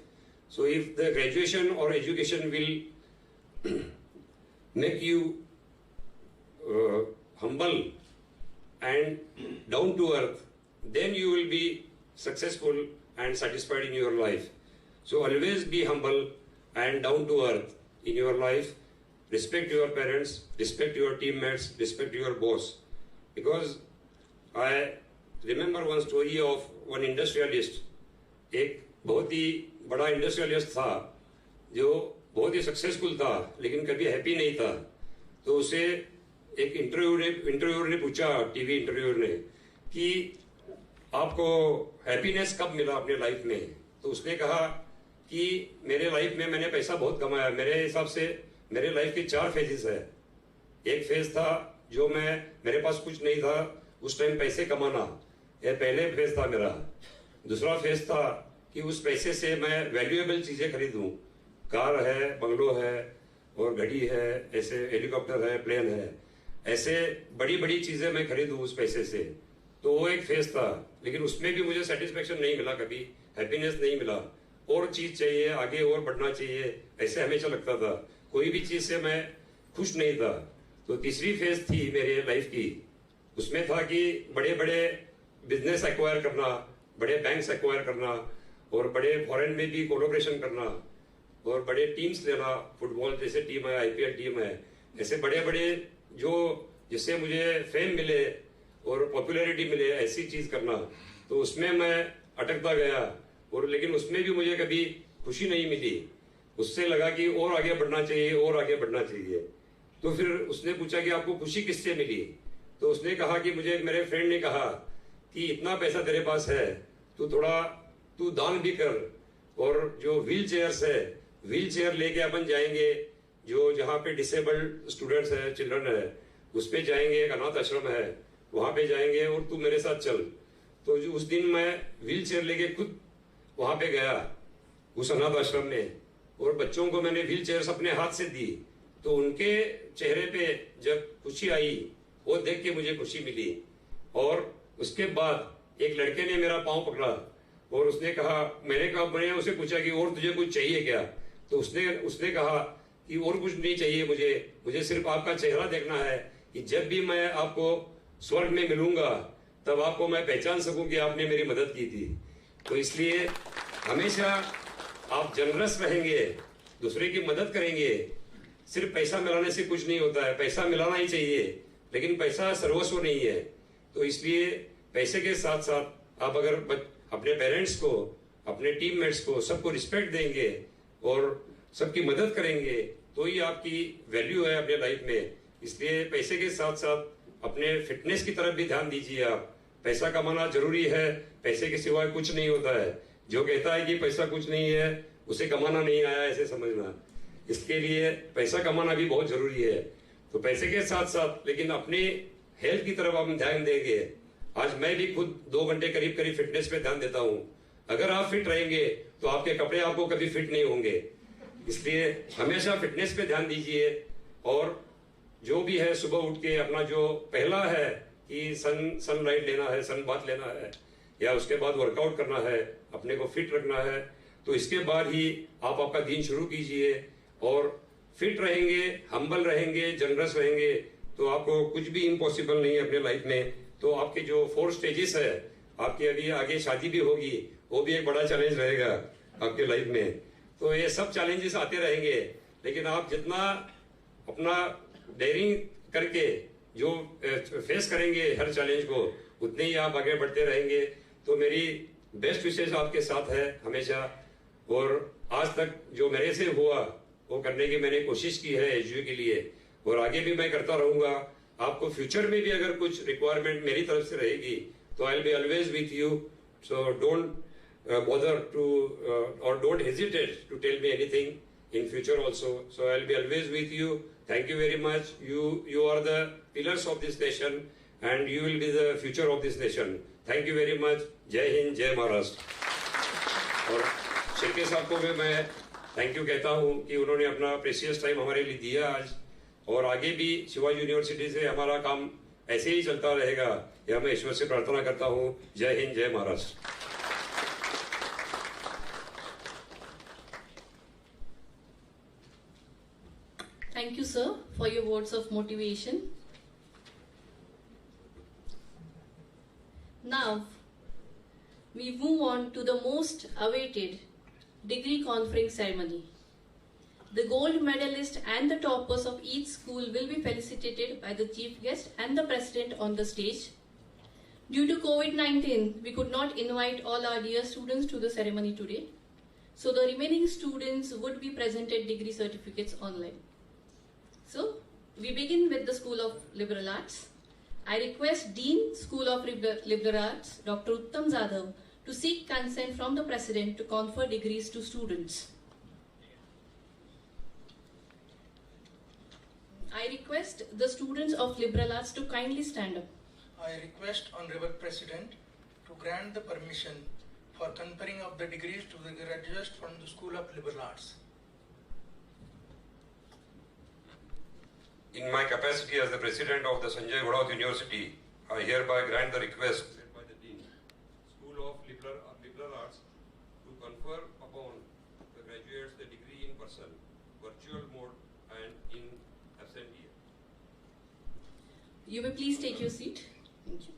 So if the graduation or education will make you humble and down to earth, then you will be successful and satisfied in your life. So always be humble and down to earth in your life. Respect your parents, respect your teammates, respect your boss. Because I remember one story of one industrialist. एक बहुत ही बड़ा industrialist था जो बहुत ही successful था लेकिन कभी happy नहीं था. तो उसे एक इंटरव्यूअर ने पूछा, टीवी इंटरव्यूअर ने, कि आपको हैप्पीनेस कब मिला अपने लाइफ में. तो उसने कहा कि मेरे लाइफ में मैंने पैसा बहुत कमाया. मेरे हिसाब से मेरे लाइफ के 4 फेजेस है. एक फेज था जो मेरे पास कुछ नहीं था, उस टाइम पैसे कमाना, यह पहले फेज था मेरा. दूसरा फेज था कि उस पैसे से मैं वैल्यूएबल चीजें खरीदूं. कार है, बंगलो है और घड़ी है, ऐसे हेलीकॉप्टर है, प्लेन है, ऐसे बड़ी बड़ी चीजें मैं खरीदूं उस पैसे से. तो वो एक फेज था, लेकिन उसमें भी मुझे सेटिस्फेक्शन नहीं मिला, कभी हैप्पीनेस नहीं मिला. और चीज चाहिए, आगे और बढ़ना चाहिए, ऐसे हमेशा लगता था. कोई भी चीज से मैं खुश नहीं था. तो तीसरी फेज थी मेरे लाइफ की, उसमें था कि बड़े बड़े बिजनेस एक्वायर करना, बड़े बैंक्स एक्वायर करना और बड़े फॉरेन में भी कोलैबोरेशन करना और बड़े टीम्स लेना. फुटबॉल जैसे टीम है, आईपीएल टीम है, ऐसे बड़े बड़े जो जिससे मुझे फेम मिले और पॉपुलैरिटी मिले, ऐसी चीज करना. तो उसमें मैं अटकता गया और लेकिन उसमें भी मुझे कभी खुशी नहीं मिली. उससे लगा कि और आगे बढ़ना चाहिए, और आगे बढ़ना चाहिए. तो फिर उसने पूछा कि आपको खुशी किससे मिली. तो उसने कहा कि मुझे मेरे फ्रेंड ने कहा कि इतना पैसा तेरे पास है, तू दान भी कर, और जो व्हील चेयर्स है, व्हील चेयर लेके अपन जाएंगे, जो जहाँ पे डिसेबल्ड स्टूडेंट्स है, चिल्ड्रन है, उस पे जाएंगे. एक अनाथ आश्रम है, वहां पे जाएंगे और तू मेरे साथ चल. तो जो उस दिन मैं व्हील चेयर लेके खुद वहां पे गया उस अनाथ आश्रम में, और बच्चों को मैंने व्हील चेयर्स अपने हाथ से दी. तो उनके चेहरे पे जब खुशी आई, वो देख के मुझे खुशी मिली. और उसके बाद एक लड़के ने मेरा पांव पकड़ा और उसने कहा, मैंने उसे पूछा कि और तुझे कुछ चाहिए क्या. तो उसने कहा कि और कुछ नहीं चाहिए मुझे सिर्फ आपका चेहरा देखना है, कि जब भी मैं आपको स्वर्ग में मिलूंगा तब आपको मैं पहचान सकूं कि आपने मेरी मदद की थी. तो इसलिए हमेशा आप जनरस रहेंगे, दूसरे की मदद करेंगे. सिर्फ पैसा मिलाने से कुछ नहीं होता है, पैसा मिलाना ही चाहिए, लेकिन पैसा सर्वस्व नहीं है. तो इसलिए पैसे के साथ साथ आप अगर अपने पेरेंट्स को, अपने टीममेट्स को, सबको रिस्पेक्ट देंगे और सबकी मदद करेंगे, तो ही आपकी वैल्यू है अपने लाइफ में. इसलिए पैसे के साथ साथ अपने फिटनेस की तरफ भी ध्यान दीजिए. आप पैसा कमाना जरूरी है, पैसे के सिवाय कुछ नहीं होता है. जो कहता है कि पैसा कुछ नहीं है, उसे कमाना नहीं आया, ऐसे समझना. इसके लिए पैसा कमाना भी बहुत जरूरी है. तो पैसे के साथ साथ लेकिन अपने हेल्थ की तरफ हम ध्यान देंगे. आज मैं भी खुद 2 घंटे करीब फिटनेस पे ध्यान देता हूँ. अगर आप फिट रहेंगे तो आपके कपड़े आपको कभी फिट नहीं होंगे. इसलिए हमेशा फिटनेस पे ध्यान दीजिए. और जो भी है, सुबह उठ के अपना जो पहला है कि सनलाइट लेना है, सन बाथ लेना है, या उसके बाद वर्कआउट करना है, अपने को फिट रखना है, तो इसके बाद ही आप आपका दिन शुरू कीजिए। और फिट रहेंगे, हम्बल रहेंगे, जनरस रहेंगे, तो आपको कुछ भी इम्पॉसिबल नहीं है अपने लाइफ में। तो आपके जो 4 स्टेजेस है, आपकी अभी आगे शादी भी होगी, वो भी एक बड़ा चैलेंज रहेगा आपके लाइफ में। तो ये सब चैलेंजेस आते रहेंगे, लेकिन आप जितना अपना डेयरिंग करके जो फेस करेंगे हर चैलेंज को, उतने ही आप आगे बढ़ते रहेंगे। तो मेरी बेस्ट विशेष आपके साथ है हमेशा, और आज तक जो मेरे से हुआ वो करने की मैंने कोशिश की है एचयू के लिए, और आगे भी मैं करता रहूंगा। आपको फ्यूचर में भी अगर कुछ रिक्वायरमेंट मेरी तरफ से रहेगी तो I will be always with you. So don't bother to or don't hesitate to tell me anything in future also. So I'll be always with you. Thank you very much. You are the pillars of this nation and you will be the future of this nation. Thank you very much. जय हिंद, जय महाराष्ट्र। और शिरके साहब को भी मैं thank you कहता हूँ कि उन्होंने अपना प्रेशियस टाइम हमारे लिए दिया आज, और आगे भी शिवाजी यूनिवर्सिटी से हमारा काम ऐसे ही चलता रहेगा, यह मैं ईश्वर से प्रार्थना करता हूँ। जय हिंद, जय Maharashtra. Thank you, sir, for your words of motivation. Now, we move on to the most awaited degree conferring ceremony. The gold medalist and the toppers of each school will be felicitated by the chief guest and the president on the stage. Due to COVID-19, we could not invite all our dear students to the ceremony today. So the remaining students would be presented degree certificates online. So, we begin with the School of Liberal Arts. I request Dean, School of Liberal Arts, Dr. Uttam Jadhav, to seek consent from the President to confer degrees to students. I request the students of Liberal Arts to kindly stand up. I request Honorable President to grant the permission for conferring of the degrees to the graduates from the School of Liberal Arts. In my capacity as the president of the Sanjay Ghodawat University, I hereby grant the request made by the Dean, School of Liberal Arts, to confer upon the graduates the degree in person, virtual mode, and in absentia. You may please take your seat. Thank you.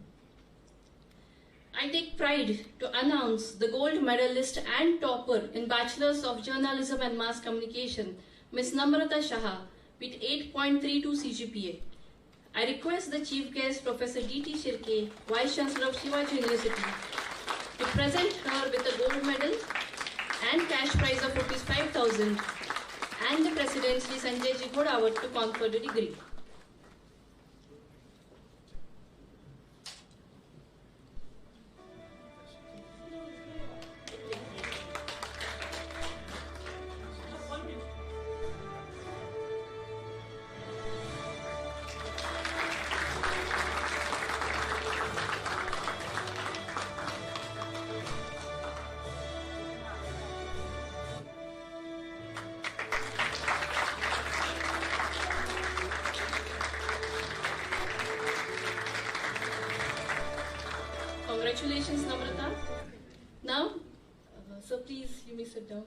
I take pride to announce the gold medalist and topper in Bachelor's of Journalism and Mass Communication, Ms. Namrata Shah, with 8.32 CGPA. I request the chief guest, Professor D.T. Shirke, Vice Chancellor of Shivaji University, to present her with a gold medal and cash prize of ₹5,000, and the President, Sri Sanjay Ji Ghodawat, to confer the degree. Congratulations, Namrata. Now, so please, you may sit down.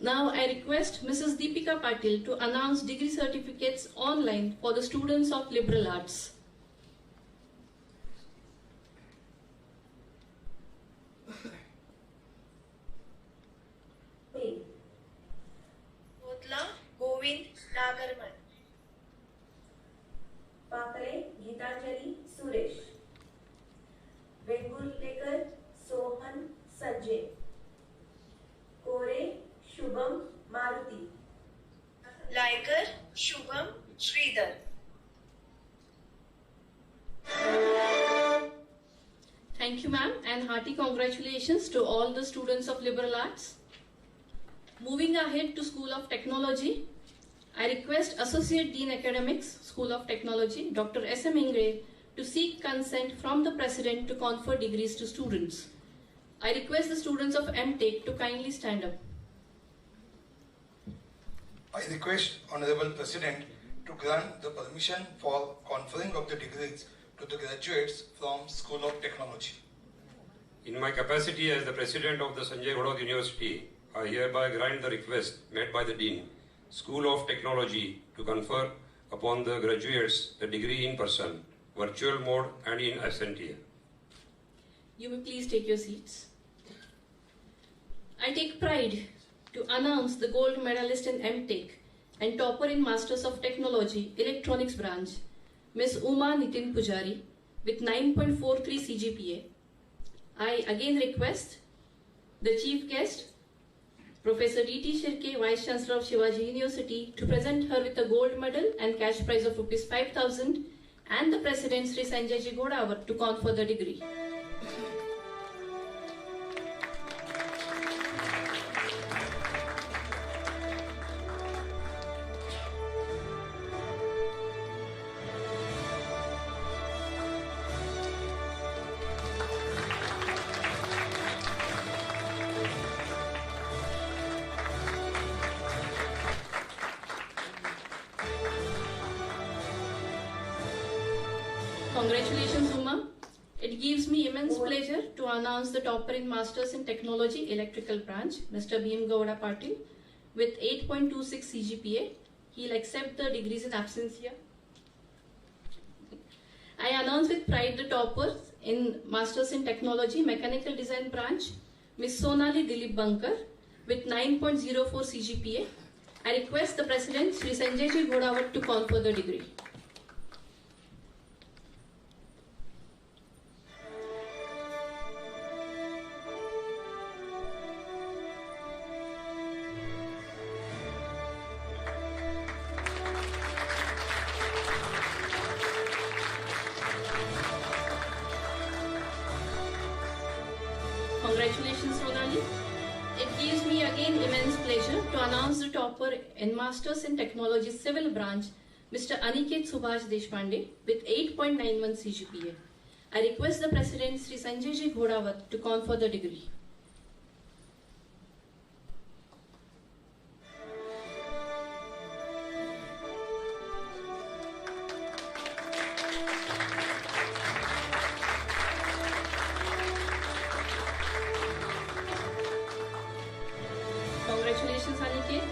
Now, I request Mrs. Deepika Patil to announce degree certificates online for the students of Liberal Arts. Kodla Govind Nagarman. पाकळे Gitanjali Suresh, Vengurlekar Sohan Sanjay, कोरे Shubham Maruti, Laikar Shubham Sridhar. Thank you, ma'am, and hearty congratulations to all the students of Liberal Arts. Moving ahead to School of Technology, I request Associate Dean Academics, School of Technology, Dr. S.M. Ingre, to seek consent from the President to confer degrees to students. I request the students of M.Tech to kindly stand up. I request Honorable President to grant the permission for conferring of the degrees to the graduates from School of Technology. In my capacity as the President of the Sanjay Ghodawat University, I hereby grant the request made by the Dean, School of Technology, to confer upon the graduates the degree in person, virtual mode and in absentia. You may please take your seats. I take pride to announce the gold medalist in MTech and topper in Masters of Technology Electronics branch, Ms. Uma Nitin Pujari, with 9.43 CGPA. I again request the Chief Guest, Professor D.T. Shirke, Vice Chancellor of Shivaji University, to present her with a gold medal and cash prize of Rs 5,000 and the President Sri Sanjay Ji Ghodawat to confer the degree. Congratulations, Uma. It gives me immense pleasure to announce the topper in Masters in Technology Electrical branch, Mr. Bhim Gowda Patil, with 8.26 CGPA. He'll accept the degrees in absentia. I announce with pride the toppers in Masters in Technology Mechanical Design branch, Ms. Sonali Dilip Bankar, with 9.04 CGPA. I request the President, Sri Sanjay Ji Ghodawat, to confer the degree. Congratulations, Sonali. It gives me again immense pleasure to announce the topper in Masters in Technology Civil branch, Mr. Aniket Subhash Deshpande, with 8.91 CGPA. I request the President, Sri Sanjay Ji Ghodawat, to confer the degree. Congratulations, Aniket.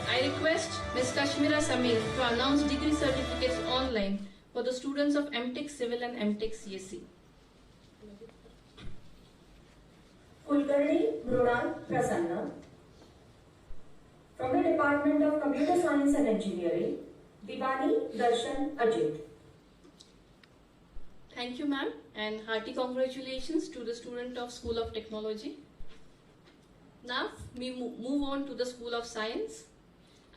I request Ms. Kashmira Samir to announce degree certificates online for the students of MTech Civil and MTech CSC. Kulkarni Mrunal Prasanna. From the Department of Computer Science and Engineering, Divani Darshan Ajit. Thank you, ma'am, and hearty congratulations to the student of School of Technology. Now, we move on to the School of Science.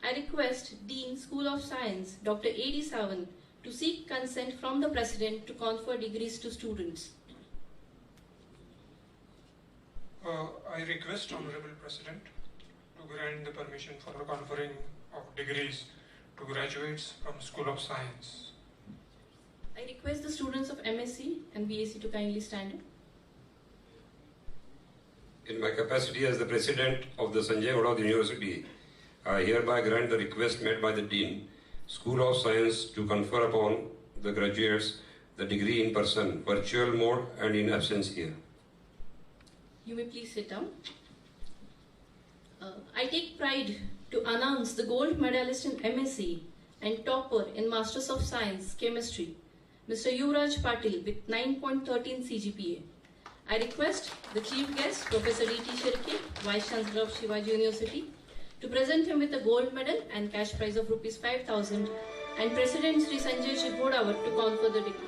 I request Dean, School of Science, Dr. A.D. Savan, to seek consent from the President to confer degrees to students. I request Honorable President to grant the permission for the conferring of degrees to graduates from School of Science. I request the students of MSc and BSc to kindly stand up. In my capacity as the President of the Sanjay Ghodawat University, I hereby grant the request made by the Dean, School of Science, to confer upon the graduates the degree in person, virtual mode and in absentia. You may please sit down. I take pride to announce the gold medalist in MSc and topper in Masters of Science, Chemistry, Mr. Yuvraj Patil, with 9.13 CGPA. I request the Chief Guest, Professor D.T. Shirke, Vice Chancellor of Shivaji University, to present him with a gold medal and cash prize of Rs 5,000 and President Sri Sanjay Ji Ghodawat to confer the degree.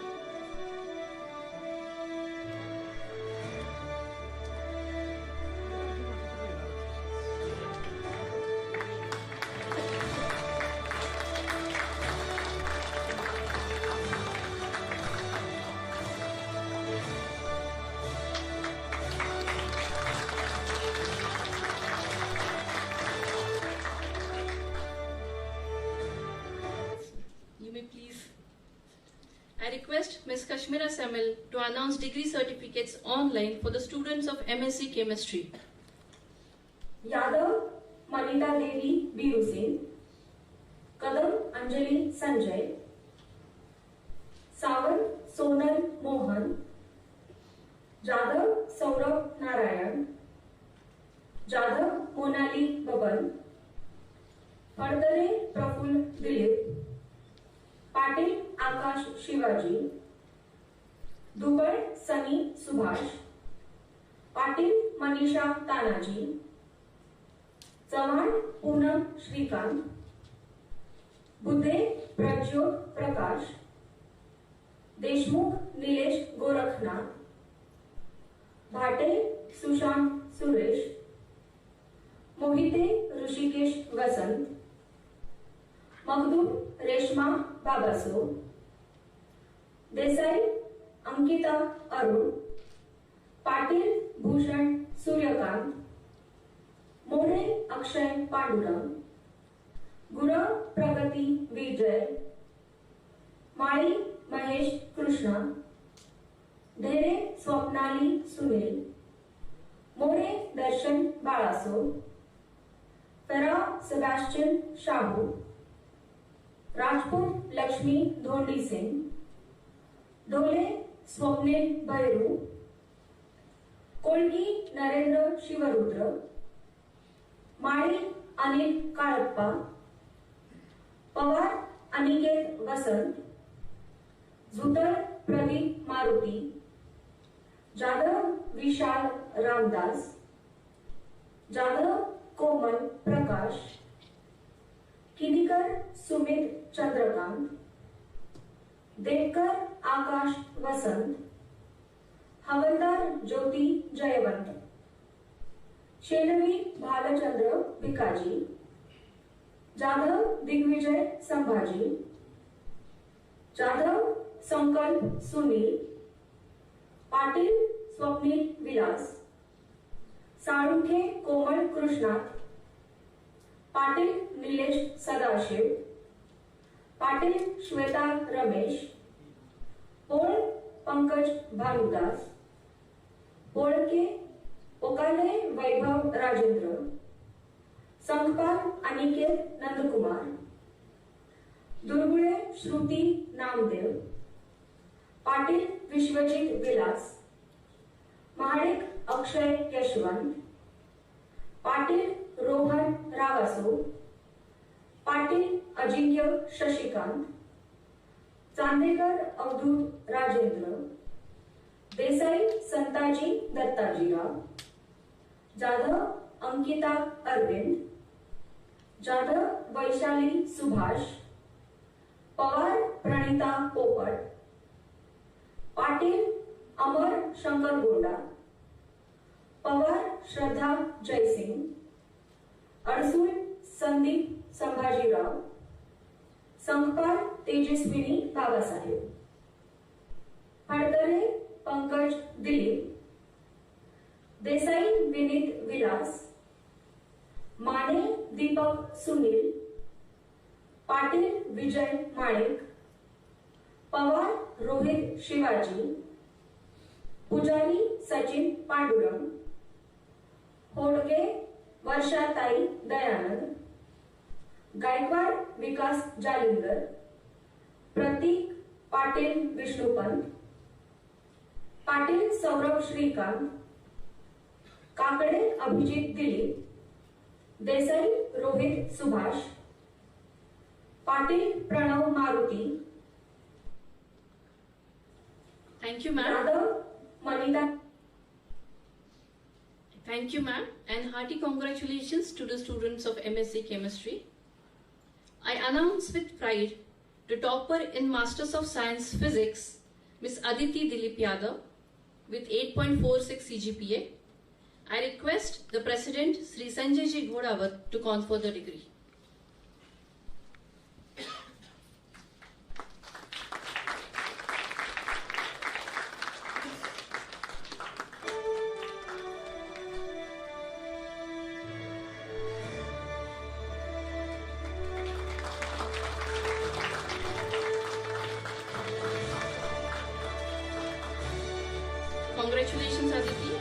I request Ms. Kashmira Samil to announce degree certificates online for the students of MSc Chemistry. Yadav Manita Devi Biru Singh. Kadam Anjali Sanjay. Sawan Sonal Mohan, Jadhav Saurabh Narayan, Jadhav Monali Baban, Phadtare Praful Dilip, Patil आकाश शिवाजी, दुबळ सनी सुभाष, पाटील मनीषा तानाजी, चव्हाण पूनम श्रीकांत, बुधे प्रज्योत प्रकाश, देशमुख निलेश गोरखनाथ, भाटे सुशांत सुरेश, मोहिते ऋषिकेश वसंत, मगदूम रेश्मा बाबासो, देसाई अंकिता अरुण, पाटील भूषण सूर्यकांत, मोरे अक्षय पांडुरंग, गुरव प्रगती विजय, माळी महेश कृष्णा, ढेरे स्वप्नाली सुनील, मोरे दर्शन बाळासो, फेरा Sebastian Shahu, Rajput Lakshmi Dhondi सिंग, ढोले स्वप्निल भैरू, कोळगी नरेंद्र शिवरुद्र, माळी अनिल काळप्पा, पवार अनिकेत वसंत, झुतर प्रदीप मारुती, जाधव विशाल रामदास, जाधव कोमल प्रकाश, किनीकर सुमित चंद्रकांत, देवकर आकाश वसंत, हवलदार ज्योती जयवंत, शेणवी भालचंद्र भिकाजी, जाधव दिग्विजय संभाजी, जाधव संकल्प सुनील, पाटील स्वप्नील विलास, साळुंखे कोमल कृष्णात, पाटील निलेश सदाशिव, पाटील श्वेता रमेश, पोळ पंकज भानुदास, पोळके ओकाले वैभव राजेंद्र, संकपाल अनिकेत नंदकुमार, दुर्गुळे श्रुती नामदेव, पाटील विश्वजित विलास, महाडिक अक्षय यशवंत, पाटील रोहन रावासो, पाटील अजिंक्य शशिकांत, चांदेकर अवधूत राजेंद्र, देसाई संताजी दत्ताजीराव, जाधव अंकिता अरविंद, जाधव वैशाली सुभाष, पवार प्रणिता पोपट, पाटील अमर शंकर गोंडा, पवार श्रद्धा जयसिंग, अडसूळ संदीप संभाजीराव, संकपाल तेजस्विनी बाबासाहेब, फडतरे पंकज दिलीप, देसाई विनीत विलास, माने दीपक सुनील, पाटील विजय माणिक, पवार रोहित शिवाजी, पुजारी सचिन पांडुरंग, होडगे वर्षाताई दयानंद, गायकवाड विकास जालिंदर, प्रतीक Patil Vishnupant, Patil Saurabh Shrikant, Kakade Abhijit Dilip, Desai Rohit Subhash, Patil Pranav Maruti, Thank you, ma'am. Yadav Manita. Thank you, ma'am, and hearty congratulations to the students of MSc Chemistry. I announce with pride the topper in Masters of Science Physics, Miss Aditi Dilip Yadav, with 8.46 CGPA. I request the President, Sri Sanjay Ji Ghodawat, to confer the degree. Congratulations, Aditi.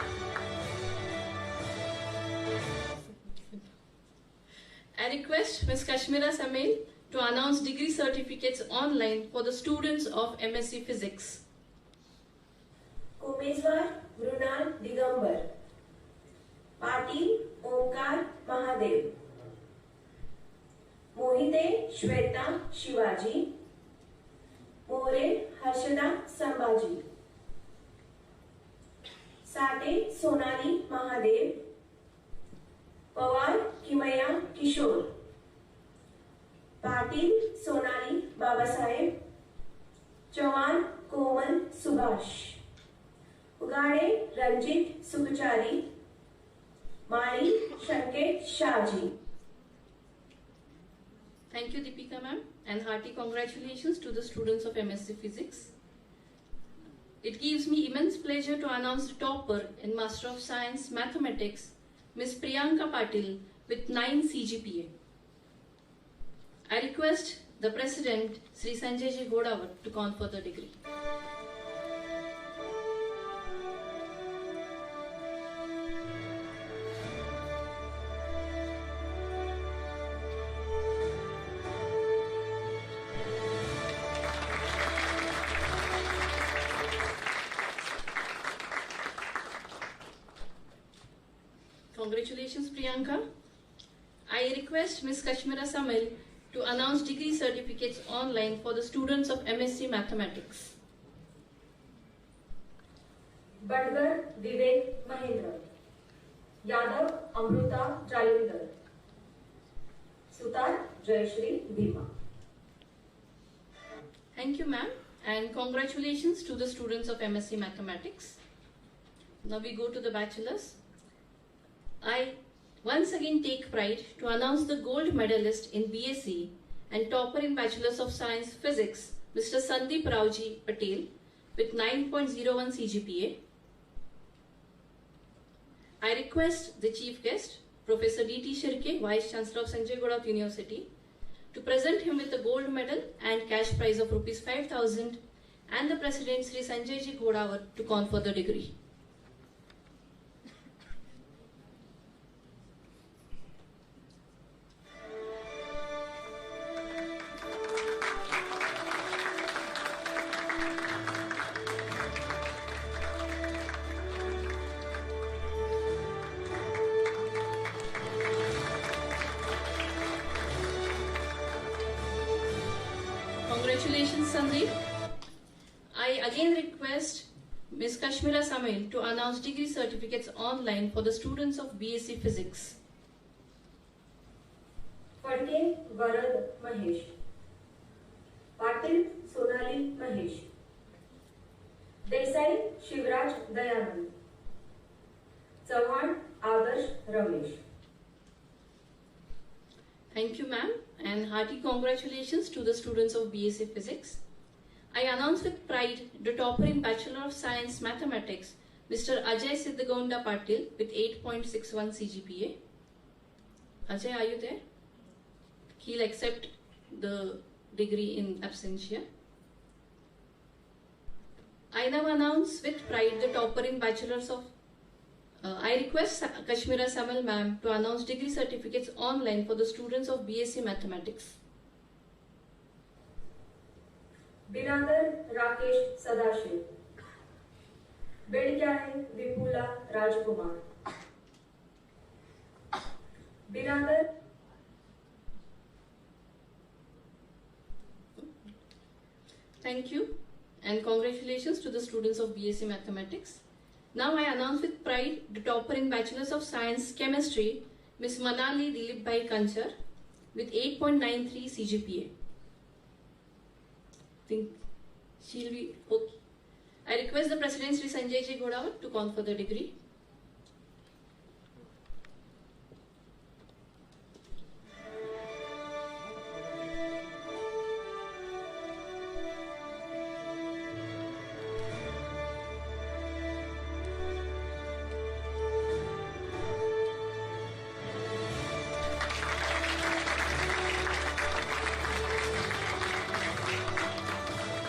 I request Ms. Kashmira Samail to announce degree certificates online for the students of MSc Physics. कोमेश्वर Mrinal Digambar, Patil ओंकार महादेव, मोहिते श्वेता शिवाजी, मोरे हर्षदा संभाजी, साठे सोनाली महादेव, पवार किमया किशोर, पाटील सोनाली बाबासाहेब, चव्हाण कोमल सुभाष, उगाडे रंजित सुखचारी, माळी संकेत Shahaji. Thank you, Deepika ma'am, and hearty congratulations to the students of MSc Physics. It gives me immense pleasure to announce the topper in Master of Science Mathematics, Ms. Priyanka Patil, with 9 CGPA. I request the President, Sri Sanjay Ghodawat, to confer the degree. Congratulations, Priyanka. I request Ms. Kashmira Samil to announce degree certificates online for the students of MSc Mathematics. Badgar Vivek Mahendra, Yadav Amrita Jalinder, Sutar Jayashree Bhima. Thank you, ma'am, and congratulations to the students of MSc Mathematics. Now we go to the bachelors. I once again take pride to announce the gold medalist in BSc and topper in Bachelors of Science Physics, Mr. Sandeep Raoji Patel, with 9.01 CGPA. I request the chief guest, Professor D.T. Shirke, Vice Chancellor of Sanjay Ghodawat University, to present him with the gold medal and cash prize of Rs 5,000 and the President Sri Sanjay Ji Ghodawat to confer the degree. Congratulations, Sandeep. I again request Ms. Kashmira Samil to announce degree certificates online for the students of BSc Physics. Phadke Varad Mahesh, Patil Sonali Mahesh, Desai Shivraj Dayanand, Chavan Adarsh Ramesh. Thank you, ma'am, and hearty congratulations to the students of BSc Physics. I announce with pride the topper in Bachelor of Science Mathematics, Mr. Ajay Siddhagonda Patil, with 8.61 CGPA. Ajay, are you there? He'll accept the degree in absentia. I now announce with pride the topper in Bachelors of I request Kashmira Samil ma'am to announce degree certificates online for the students of BSc Mathematics. बिरादर राकेश सदाशिव, बेडक्याळे विपुला राजकुमार, बिरादर. Thank you and congratulations to the students of BSc Mathematics. Now I announce with pride the topper in Bachelors of Science Chemistry, Ms. Manali Dilip Bhai Kanchar, with 8.93 CGPA. I think she'll be okay. I request the President Sri Sanjay Ji Ghodawat to confer the degree.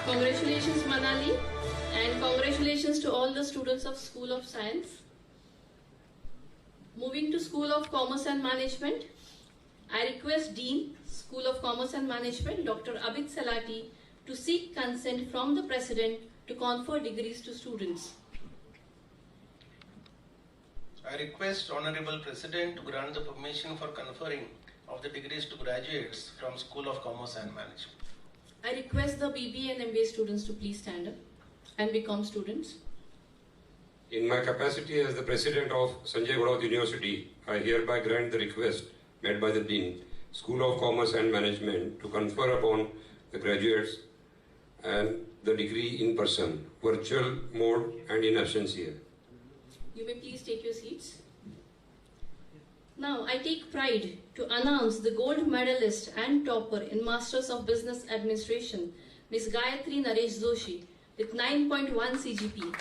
Congratulations, Manali, and congratulations to all the students of School of Science. Moving to School of Commerce and Management, I request Dean, School of Commerce and Management, Dr. Abid Salati, to seek consent from the President to confer degrees to students. I request Honorable President to grant the permission for conferring of the degrees to graduates from School of Commerce and Management. I request the BBA and MBA students to please stand up and become students. In my capacity as the President of Sanjay Ghodawat University, I hereby grant the request made by the Dean, School of Commerce and Management, to confer upon the graduates and the degree in person, virtual mode and in absentia. You may please take your seats. Now, I take pride to announce the gold medalist and topper in Masters of Business Administration, Ms. Gayatri Naresh Joshi, with 9.1 CGP.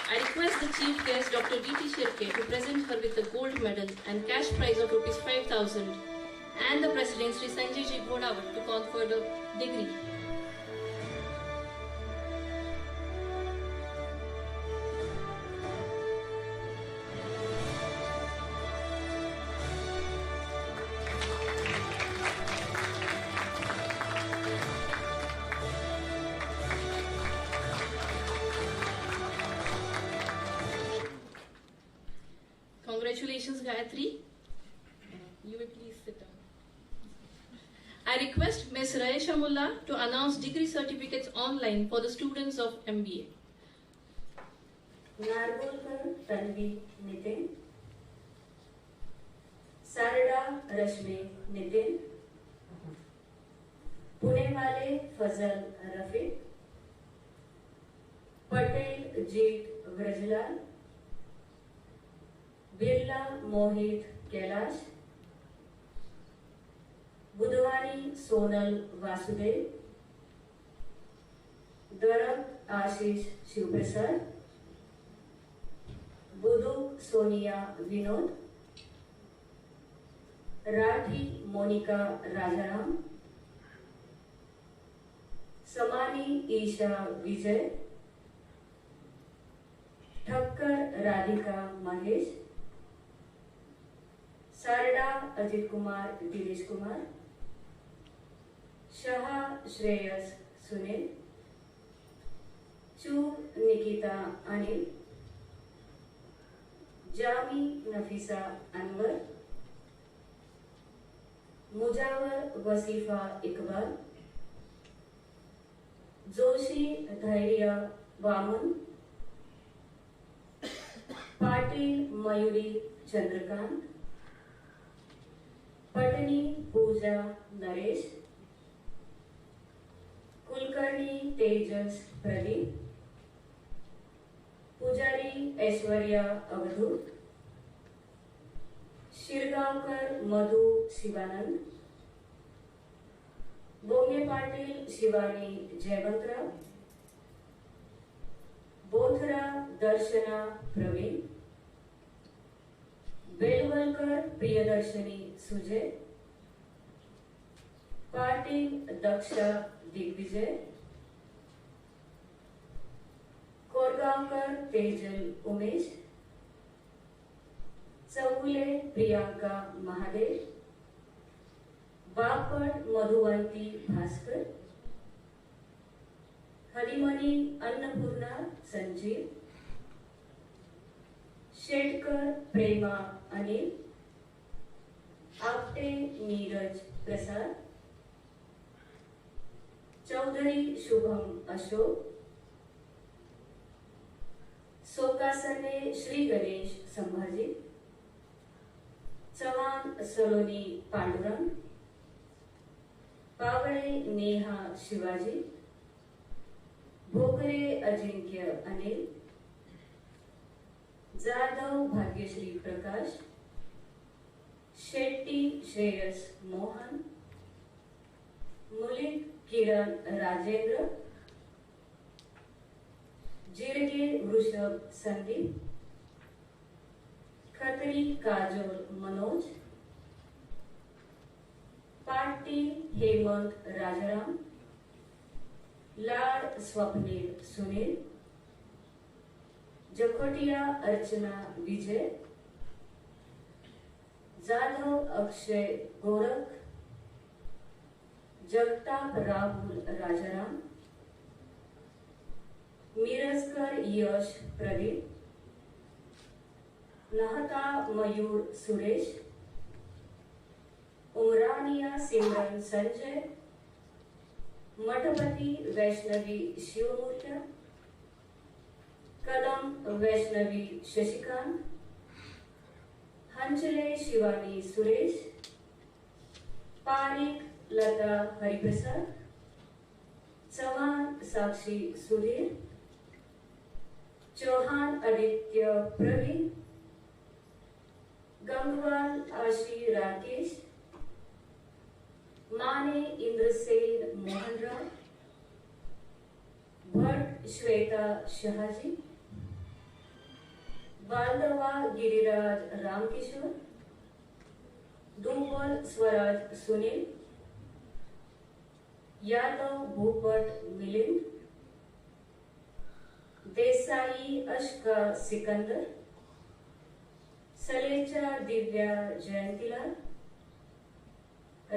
I request the Chief Guest, Dr. D.T. Shirke, to present her with the gold medal and cash prize of Rs 5,000 and the President, Sri Sanjay Ji Ghodawat, to confer the degree. Congratulations, Gayatri. You may please sit down. I request Ms. Raisha Mullah to announce degree certificates online for the students of MBA. Nargolkar Tanvi Nitin, Sarada Rashmi Nitin, Pune Wale Fazal Rafiq, Patel Jeet Vrajlal, Birla Mohit Kailash, Budwani Sonal Vasudev, Darak Ashish Shivprasad, Budu Sonia Vinod, Rathi Monica Rajaram, Samani Isha Vijay, Thakkar Radhika Mahesh, Sarada Ajit Kumar Dinesh Kumar, Shah Shreyas Sunil, Chu Nikita Anil, Jami Nafisa Anwar, Mujawar Wasifa Iqbal, Joshi Dhairya Vaman, Patil Mayuri Chandrakant, Patani Pooja Naresh, Kulkarni Tejas Pradeep, Pujari Aishwarya Avadhut, Shirgaonkar Madhu Shivanand, Bonge Patil Shivani Jayavantara, Bothra Darshana Praveen, Belwalkar Priyadarshani Sujay, Patil Daksha Digvijay, Korgaonkar Tejal Umesh, Saule Priyanka Mahadev, Bapad Madhuvanti Bhaskar, Harimani Annapurna Sanjeev, Shedkar Prema Anil, Apte Neeraj Prasad, Chaudhary Shubham Ashok, Sokasane Shri Ganesh Sambhaji, Chavan Saloni Pandurang, Pavare Neha Shivaji, Bhokare Ajinkya Anil, Jadhav Bhagyashri Prakash, Shetty Shreyas Mohan, Mulit Kiran Rajendra, Jirge Vrushab Sandeep, Khatri Kajol Manoj, Patil Hemant Rajaram, Lad Swapnil Sunil, Jakotia Archana Vijay, Jadhav Akshay Gorakh, Jagtap Rahul Rajaram, Miraskar Yash Pradeep, नहता मयूर सुरेश, उमरानिया सिमरन संजय, मठपति वैष्णवी शिवमूर्ति, कदम वैष्णवी शशिकांत, हंचले शिवानी सुरेश, पारिक लता हरिप्रसाद, चौहान साक्षी सुधीर, चौहान आदित्य प्रवीण, गंगवाल आशी राकेश, माने इंद्रसेन मोहनराव, भट्ट श्वेता शहाजी, बालदवा गिरिराज रामकिशोर, दुबल स्वराज सुनील, यादव भूपट मिलिंद, देसाई अशका सिकंदर, सलेचा दिव्या जयंतीलाल,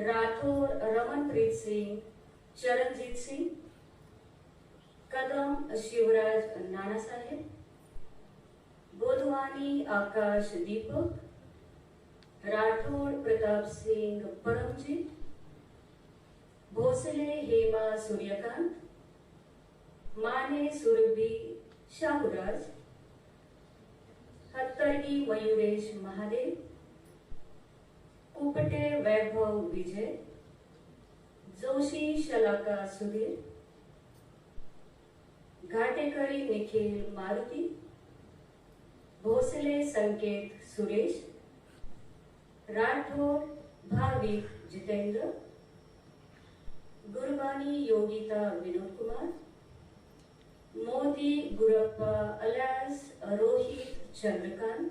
राठौर रमनप्रीत सिंह, चरणजीत सिंह, कदम शिवराज नाना साहेब, गोधवानी आकाश दीपक, राठौर प्रताप सिंह परमजीत, भोसले हेमा सूर्यकांत, माने सुरभि शाहुराज, हत्तरगी मयूरेश महादेव, कुपटे वैभव विजय, जोशी शलाका सुधीर, घाटेकरी निखिल मारुति, भोसले संकेत Suresh, Rathore Bhavik Jitendra, Gurbani Yogita Vinod Kumar, Modi Gurappa alias Rohit Chandrakant,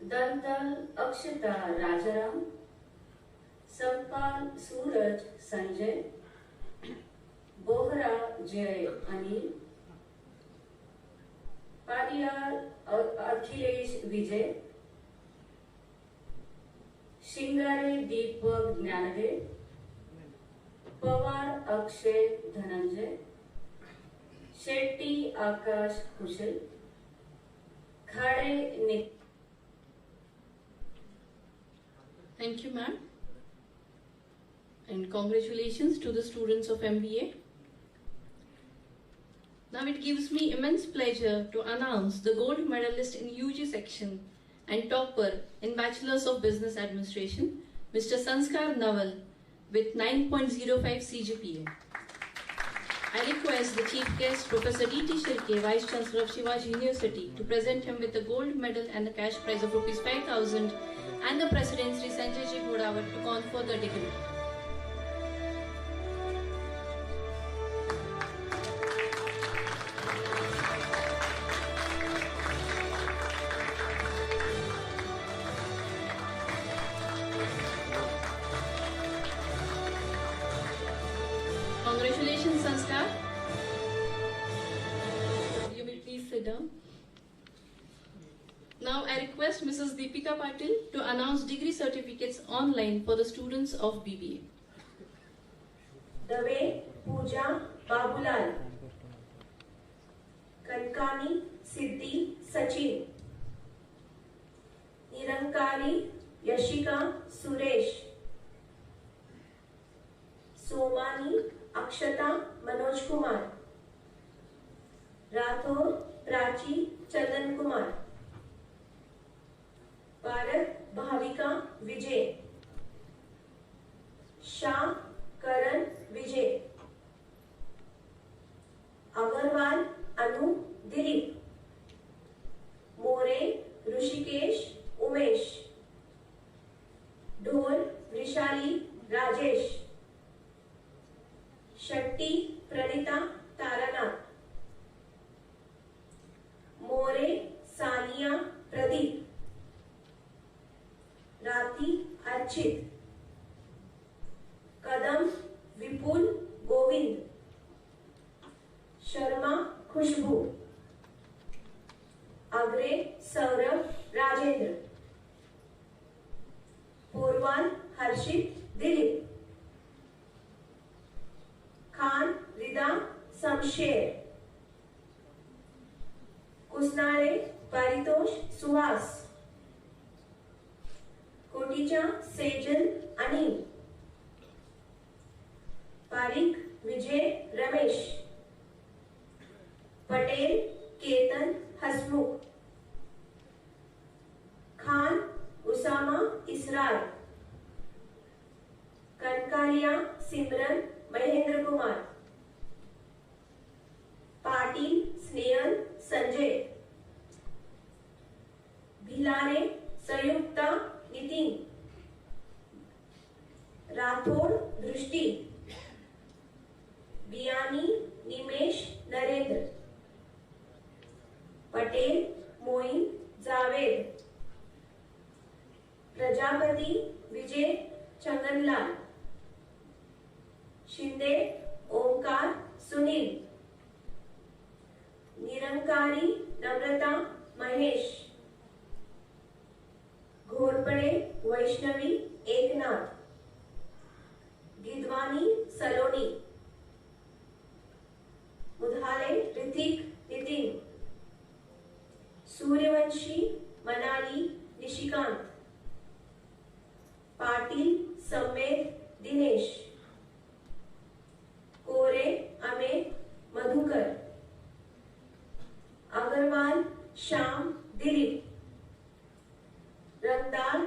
दंतल अक्षता राजाराम, संपाल सूरज संजय, बोहरा जय अनिल, पारियाल अखिलेश विजय, शिंगारे दीपक ज्ञानदेव, पवार अक्षय धनंजय, शेट्टी आकाश कुशल, खाड़े निक. Thank you, ma'am. And congratulations to the students of MBA. Now it gives me immense pleasure to announce the gold medalist in UG section and topper in Bachelor's of Business Administration, Mr. Sanskar Naval, with 9.05 CGPA. I request the Chief Guest, Professor D.T. Shirke, Vice Chancellor of Shivaji University, to present him with the gold medal and the cash prize of Rs 5,000 and the President Sri Sanjay Ji Ghodawat to confer the degree. Congratulations, Sanskar. You may please sit down. Now I request Mrs. Deepika Patil to announce degree certificates online for the students of BBA. Dave Pooja Babulal, Kankani Siddhi Sachin, Nirankari Yashika Suresh, Somani Akshata Manoj Kumar, Rathor Prachi Chandan Kumar, Bharat Bhavika Vijay, Shah Karan Vijay, Agarwal Anu Dilip, More Rushikesh Umesh, Dhol Vrishali Rajesh, Shatti Pranita Taranath, More Sania Pradeep, Rati Archit, Kadam Vipul Govind, Sharma Khushbu, Agre Saurabh Rajendra, Purvan Harshit Dilip, Khan Rida Samsher, Kusnare Paritosh लोणीच्या Sejal Anil, Pareek विजय रमेश, पटेल केतन हसमुख, खान उसामा इसरार, कनकालिया सिमरन महेंद्र कुमार, पाटिल स्नेहल संजय, भिलारे संयुक्ता नितिन, राठोड दृष्टि, बियानी निमेश नरेंद्र, पटेल मोइन जावेद, प्रजापति विजय चंगनलाल, शिंदे ओंकार सुनील, निरंकारी नम्रता महेश, घोरपड़े वैष्णवी एकनाथ, गिदवानी सलोनी, मुधाले ऋतिक नितिन, सूर्यवंशी मनाली निशिकांत, पाटिल सम्मेद दिनेश, कोरे अमित मधुकर, अग्रवाल श्याम दिलीप, रंगदार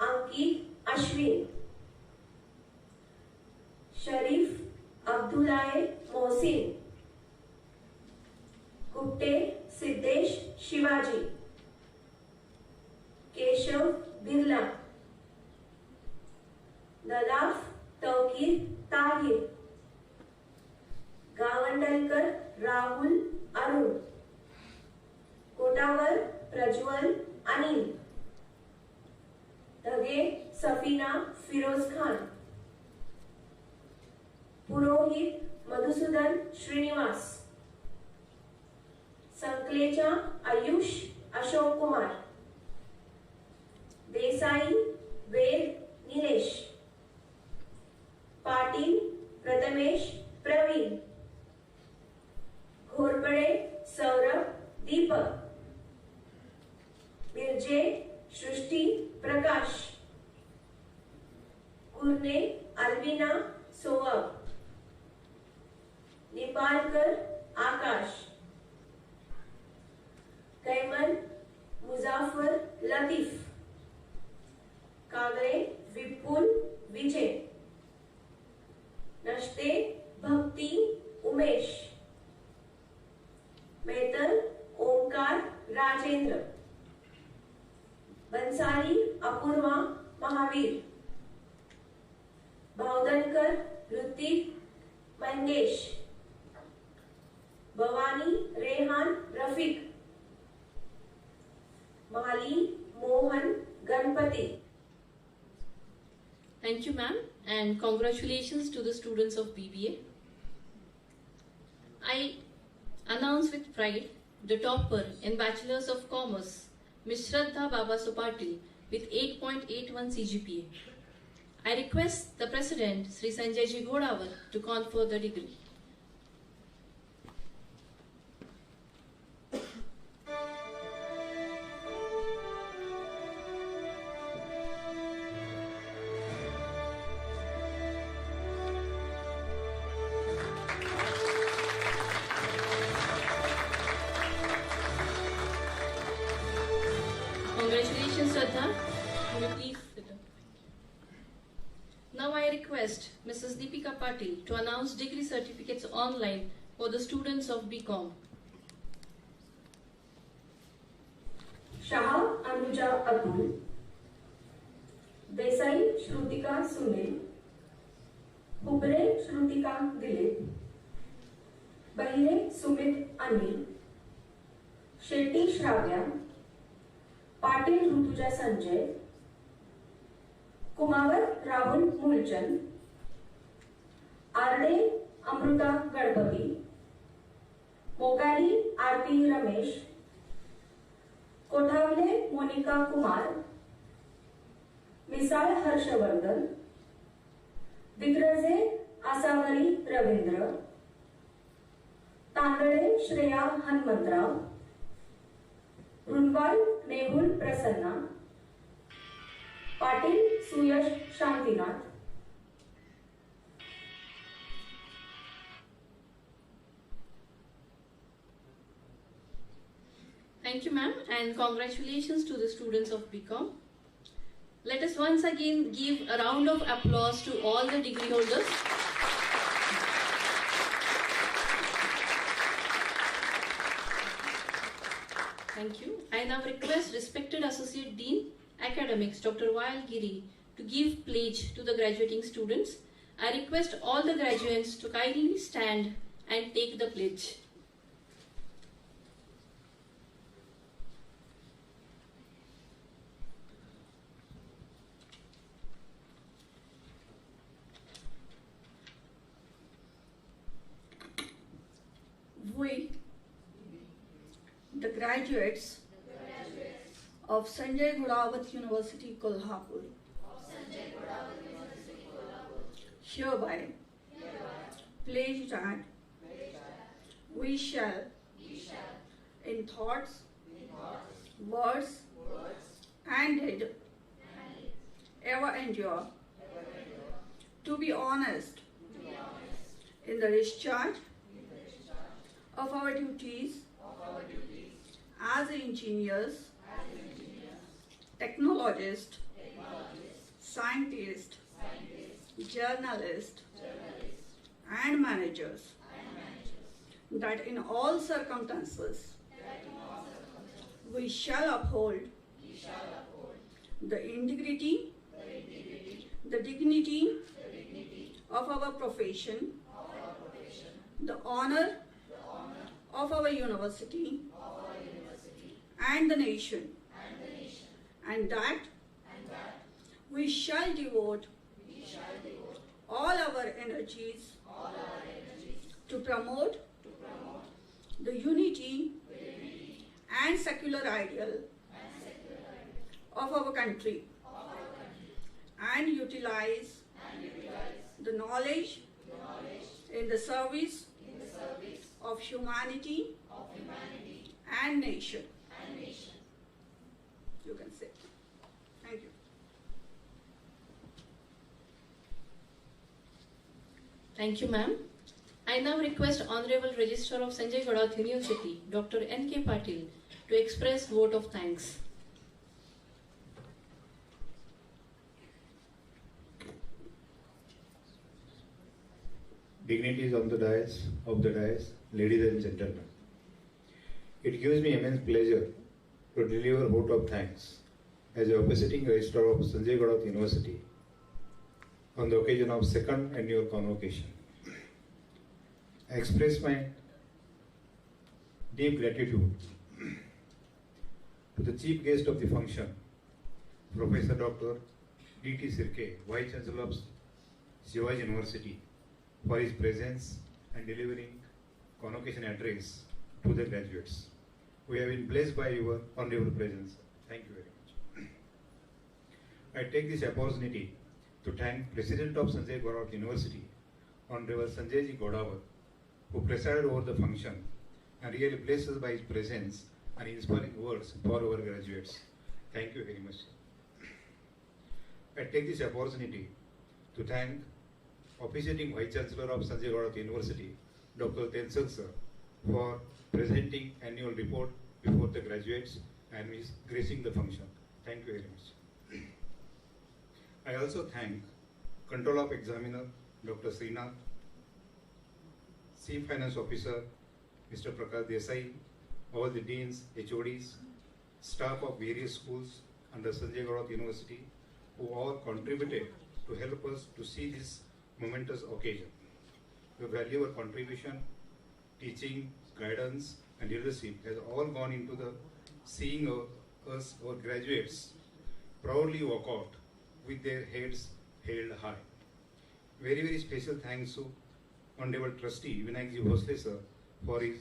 अंकित अश्विन, शरीफ अब्दुल्लाह मोहसिन, गुप्ते सिद्धेश शिवाजी, केशव बिरला, नदाफ तौकीर ताहिर, गावंडलकर राहुल अरुण, कोटावर प्रज्वल अनिल, धगे सफीना फिरोज खान, पुरोहित मधुसूदन श्रीनिवास, संकलेचा आयुष अशोक कुमार, देसाई वेद नीलेश, पाटिल प्रथमेश प्रवीण, घोरपड़े सौरभ दीपक, मिर्जे सृष्टि प्रकाश, कुरने Albina सोअब, निपालकर आकाश, caiman Muzaffar Latif, कागरे विपुल विजय, नश्ते भक्ति उमेश, मेहतर ओंकार राजेंद्र, बंसाली अपूर्वा महावीर, भावदनकर ऋतिक मंगेश, भवानी रेहान रफीक, माली Mohan Ganpati. Thank you, ma'am, and congratulations to the students of BBA. I announce with pride the topper in Bachelor's of Commerce, Ms. Shraddha Baba Sopatil, with 8.81 CGPA. I request the President, Sri Sanjay Ji Ghodawat, to confer the degree. Congratulations, Shraddha. Will you please sit down? Now I request Mrs. Deepika Patil to announce degree certificates online for the students of BCom. Shah Anuja Atul, Desai Shrutika Sunil, हुबरे Shrutika Dilip, बहिरे सुमित अनिल, शेट्टी श्राव्या, पाटिल ऋतुजा संजय, कुमावत राहुल मूलचंद, आरडे अमृता गणपती, मोगाली आरती Ramesh, कोठावले Monika Kumar, Misal Harshvardhan, दिग्रजे Asavari Ravindra, Tandale Shreya Hanumantrao, Runwal Mehul Prasanna, Patil Suyash Shantinath. Thank you, ma'am, and congratulations to the students of BCom. Let us once again give a round of applause to all the degree holders. Thank you. I now request respected Associate Dean, Academics, Dr. Wael Giri, to give pledge to the graduating students. I request all the graduates to kindly stand and take the pledge. We, the graduates of Sanjay Ghodawat University, Kolhapur, hereby pledge that we shall, in thoughts, words, and deed, ever endure, to be honest in the discharge of our duties as engineers, technologists, scientists, journalists, and managers, that in all circumstances we shall uphold the integrity, the dignity of our profession, the honor of our university and the nation, and that we shall devote all our energies to promote the unity and secular ideal of our country, and utilize the knowledge in the service of humanity and nation. You can say. Thank you. Thank you, ma'am. I now request Honorable Registrar of Sanjay Ghodawat University, Dr. N.K. Patil, to express vote of thanks. Dignities on the dais, ladies and gentlemen. It gives me immense pleasure to deliver vote of thanks as a officiating registrar of Sanjay Ghodawat University on the occasion of second annual convocation. I express my deep gratitude to the chief guest of the function, Professor Dr. D.T. Sirke, Vice Chancellor of Shivaji University, for his presence and delivering convocation address to the graduates. We have been blessed by your honorable presence. Thank you very much. I take this opportunity to thank President of Sanjay Ghodawat University, Honorable Sanjay Ji Ghodawat, who presided over the function and really blessed us by his presence and inspiring words for our graduates. Thank you very much. I take this opportunity to thank officiating Vice Chancellor of Sanjay Ghodawat University, Dr. Tensel sir, for presenting annual report before the graduates and is gracing the function. Thank you very much. I also thank Control of Examiner, Dr. Srinath, Chief Finance Officer, Mr. Prakash Desai, all the deans, HODs, staff of various schools under Sanjay Ghodawat University, who all contributed to help us to see this momentous occasion. Your valuable contribution, teaching, guidance, and leadership has all gone into the seeing us, our graduates, proudly walk out with their heads held high. Very, very special thanks to Honorable Trustee Vinayakji Bhosle sir for his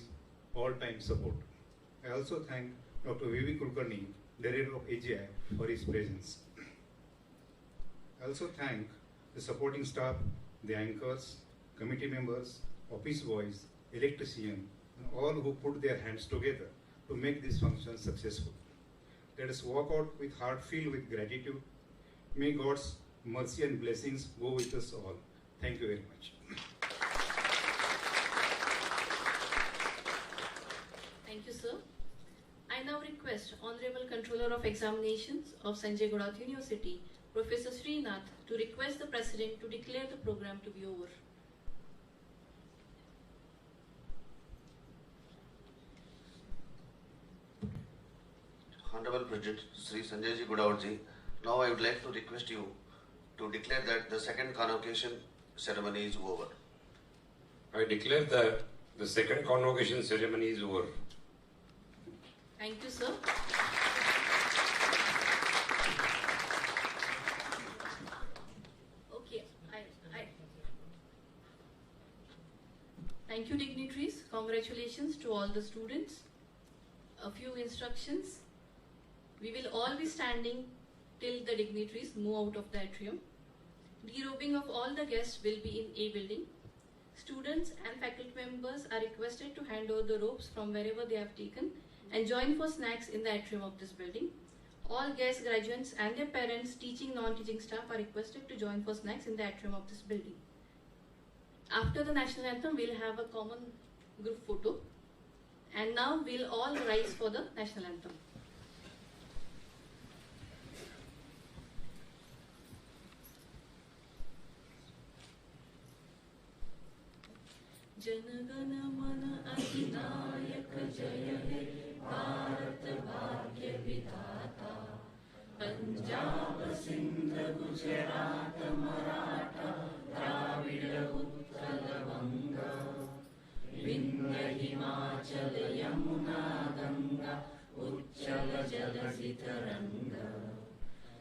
all-time support. I also thank Dr. V.V. Kulkarni, Director of AGI, for his presence. I also thank the supporting staff, the anchors, committee members, office boys, electricians, and all who put their hands together to make this function successful. Let us walk out with heart filled with gratitude, May God's mercy and blessings go with us all. Thank you very much. Thank you, sir. I now request Honorable Controller of Examinations of Sanjay Ghodawat University, Professor Srinath, to request the President to declare the program to be over. Honorable President Sri Sanjay ji Ghodawat ji, now I would like to request you to declare that the second convocation ceremony is over. I declare that the second convocation ceremony is over. Thank you, sir. Okay, Thank you, dignitaries. Congratulations to all the students. A few instructions. We will all be standing till the dignitaries move out of the atrium. Derobing of all the guests will be in A building. Students and faculty members are requested to hand over the robes from wherever they have taken and join for snacks in the atrium of this building. All guests, graduates and their parents, teaching, non-teaching staff are requested to join for snacks in the atrium of this building. After the national anthem, we'll have a common group photo. And now we'll all rise for the national anthem. जनगण मन अधिनायक जय हे भारत भाग्य विधाता पंजाब सिंध गुजरात मराठा द्राविड़ उत्कल बंगा विंध्य हिमाचल यमुना गंगा उच्चल जलधि तरंगा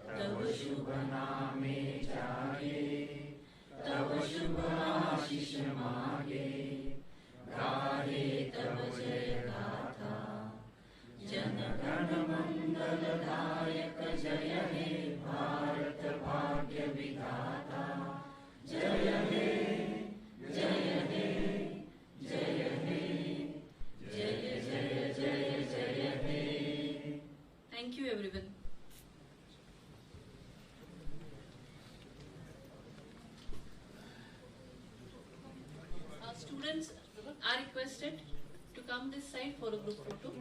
तव शुभ नामे जागे तव शुभ आशीष मागे गाहे तव जय गाथा जन गण मंगल दायक जय हे भारत भाग्य विधाता जय हे जय हे जय हे जय जय जय जय हे. Thank you everyone. Students are requested to come this side for a group photo.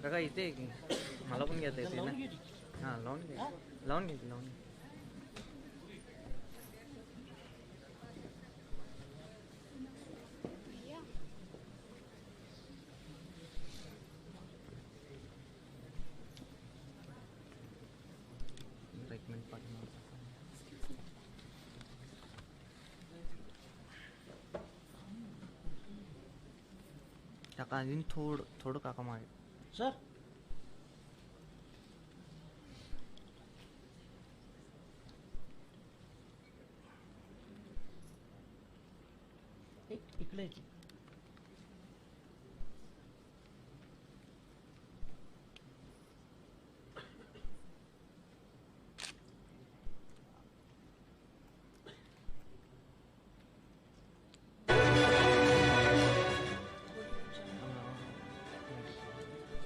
काका इथे मला पण घेता येते ना. हां लावून घे लावून घे लावून घे. एक मिनिट पाठवणार. काका अजून थोडं काका मागे सर. इकडे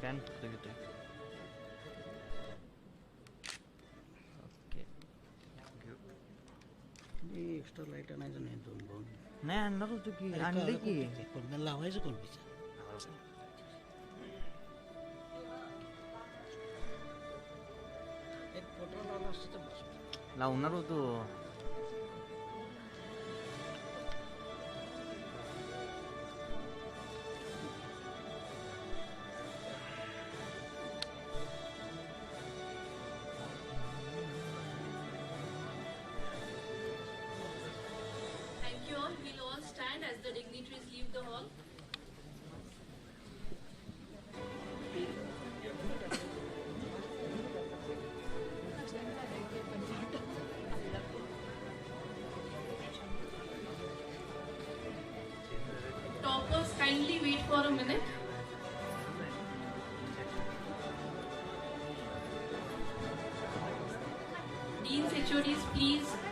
पॅन फक्त घेतोय. ओके एक्स्ट्रा लाईट आणायचं नाही. दोन दोन नाही आणणार होतो की आणले की पण लावायचं कोण एक फोटो लावला असतं तर लावणार होतो. We'll all stand as the dignitaries leave the hall. kindly wait for a minute. Deans, HODs, please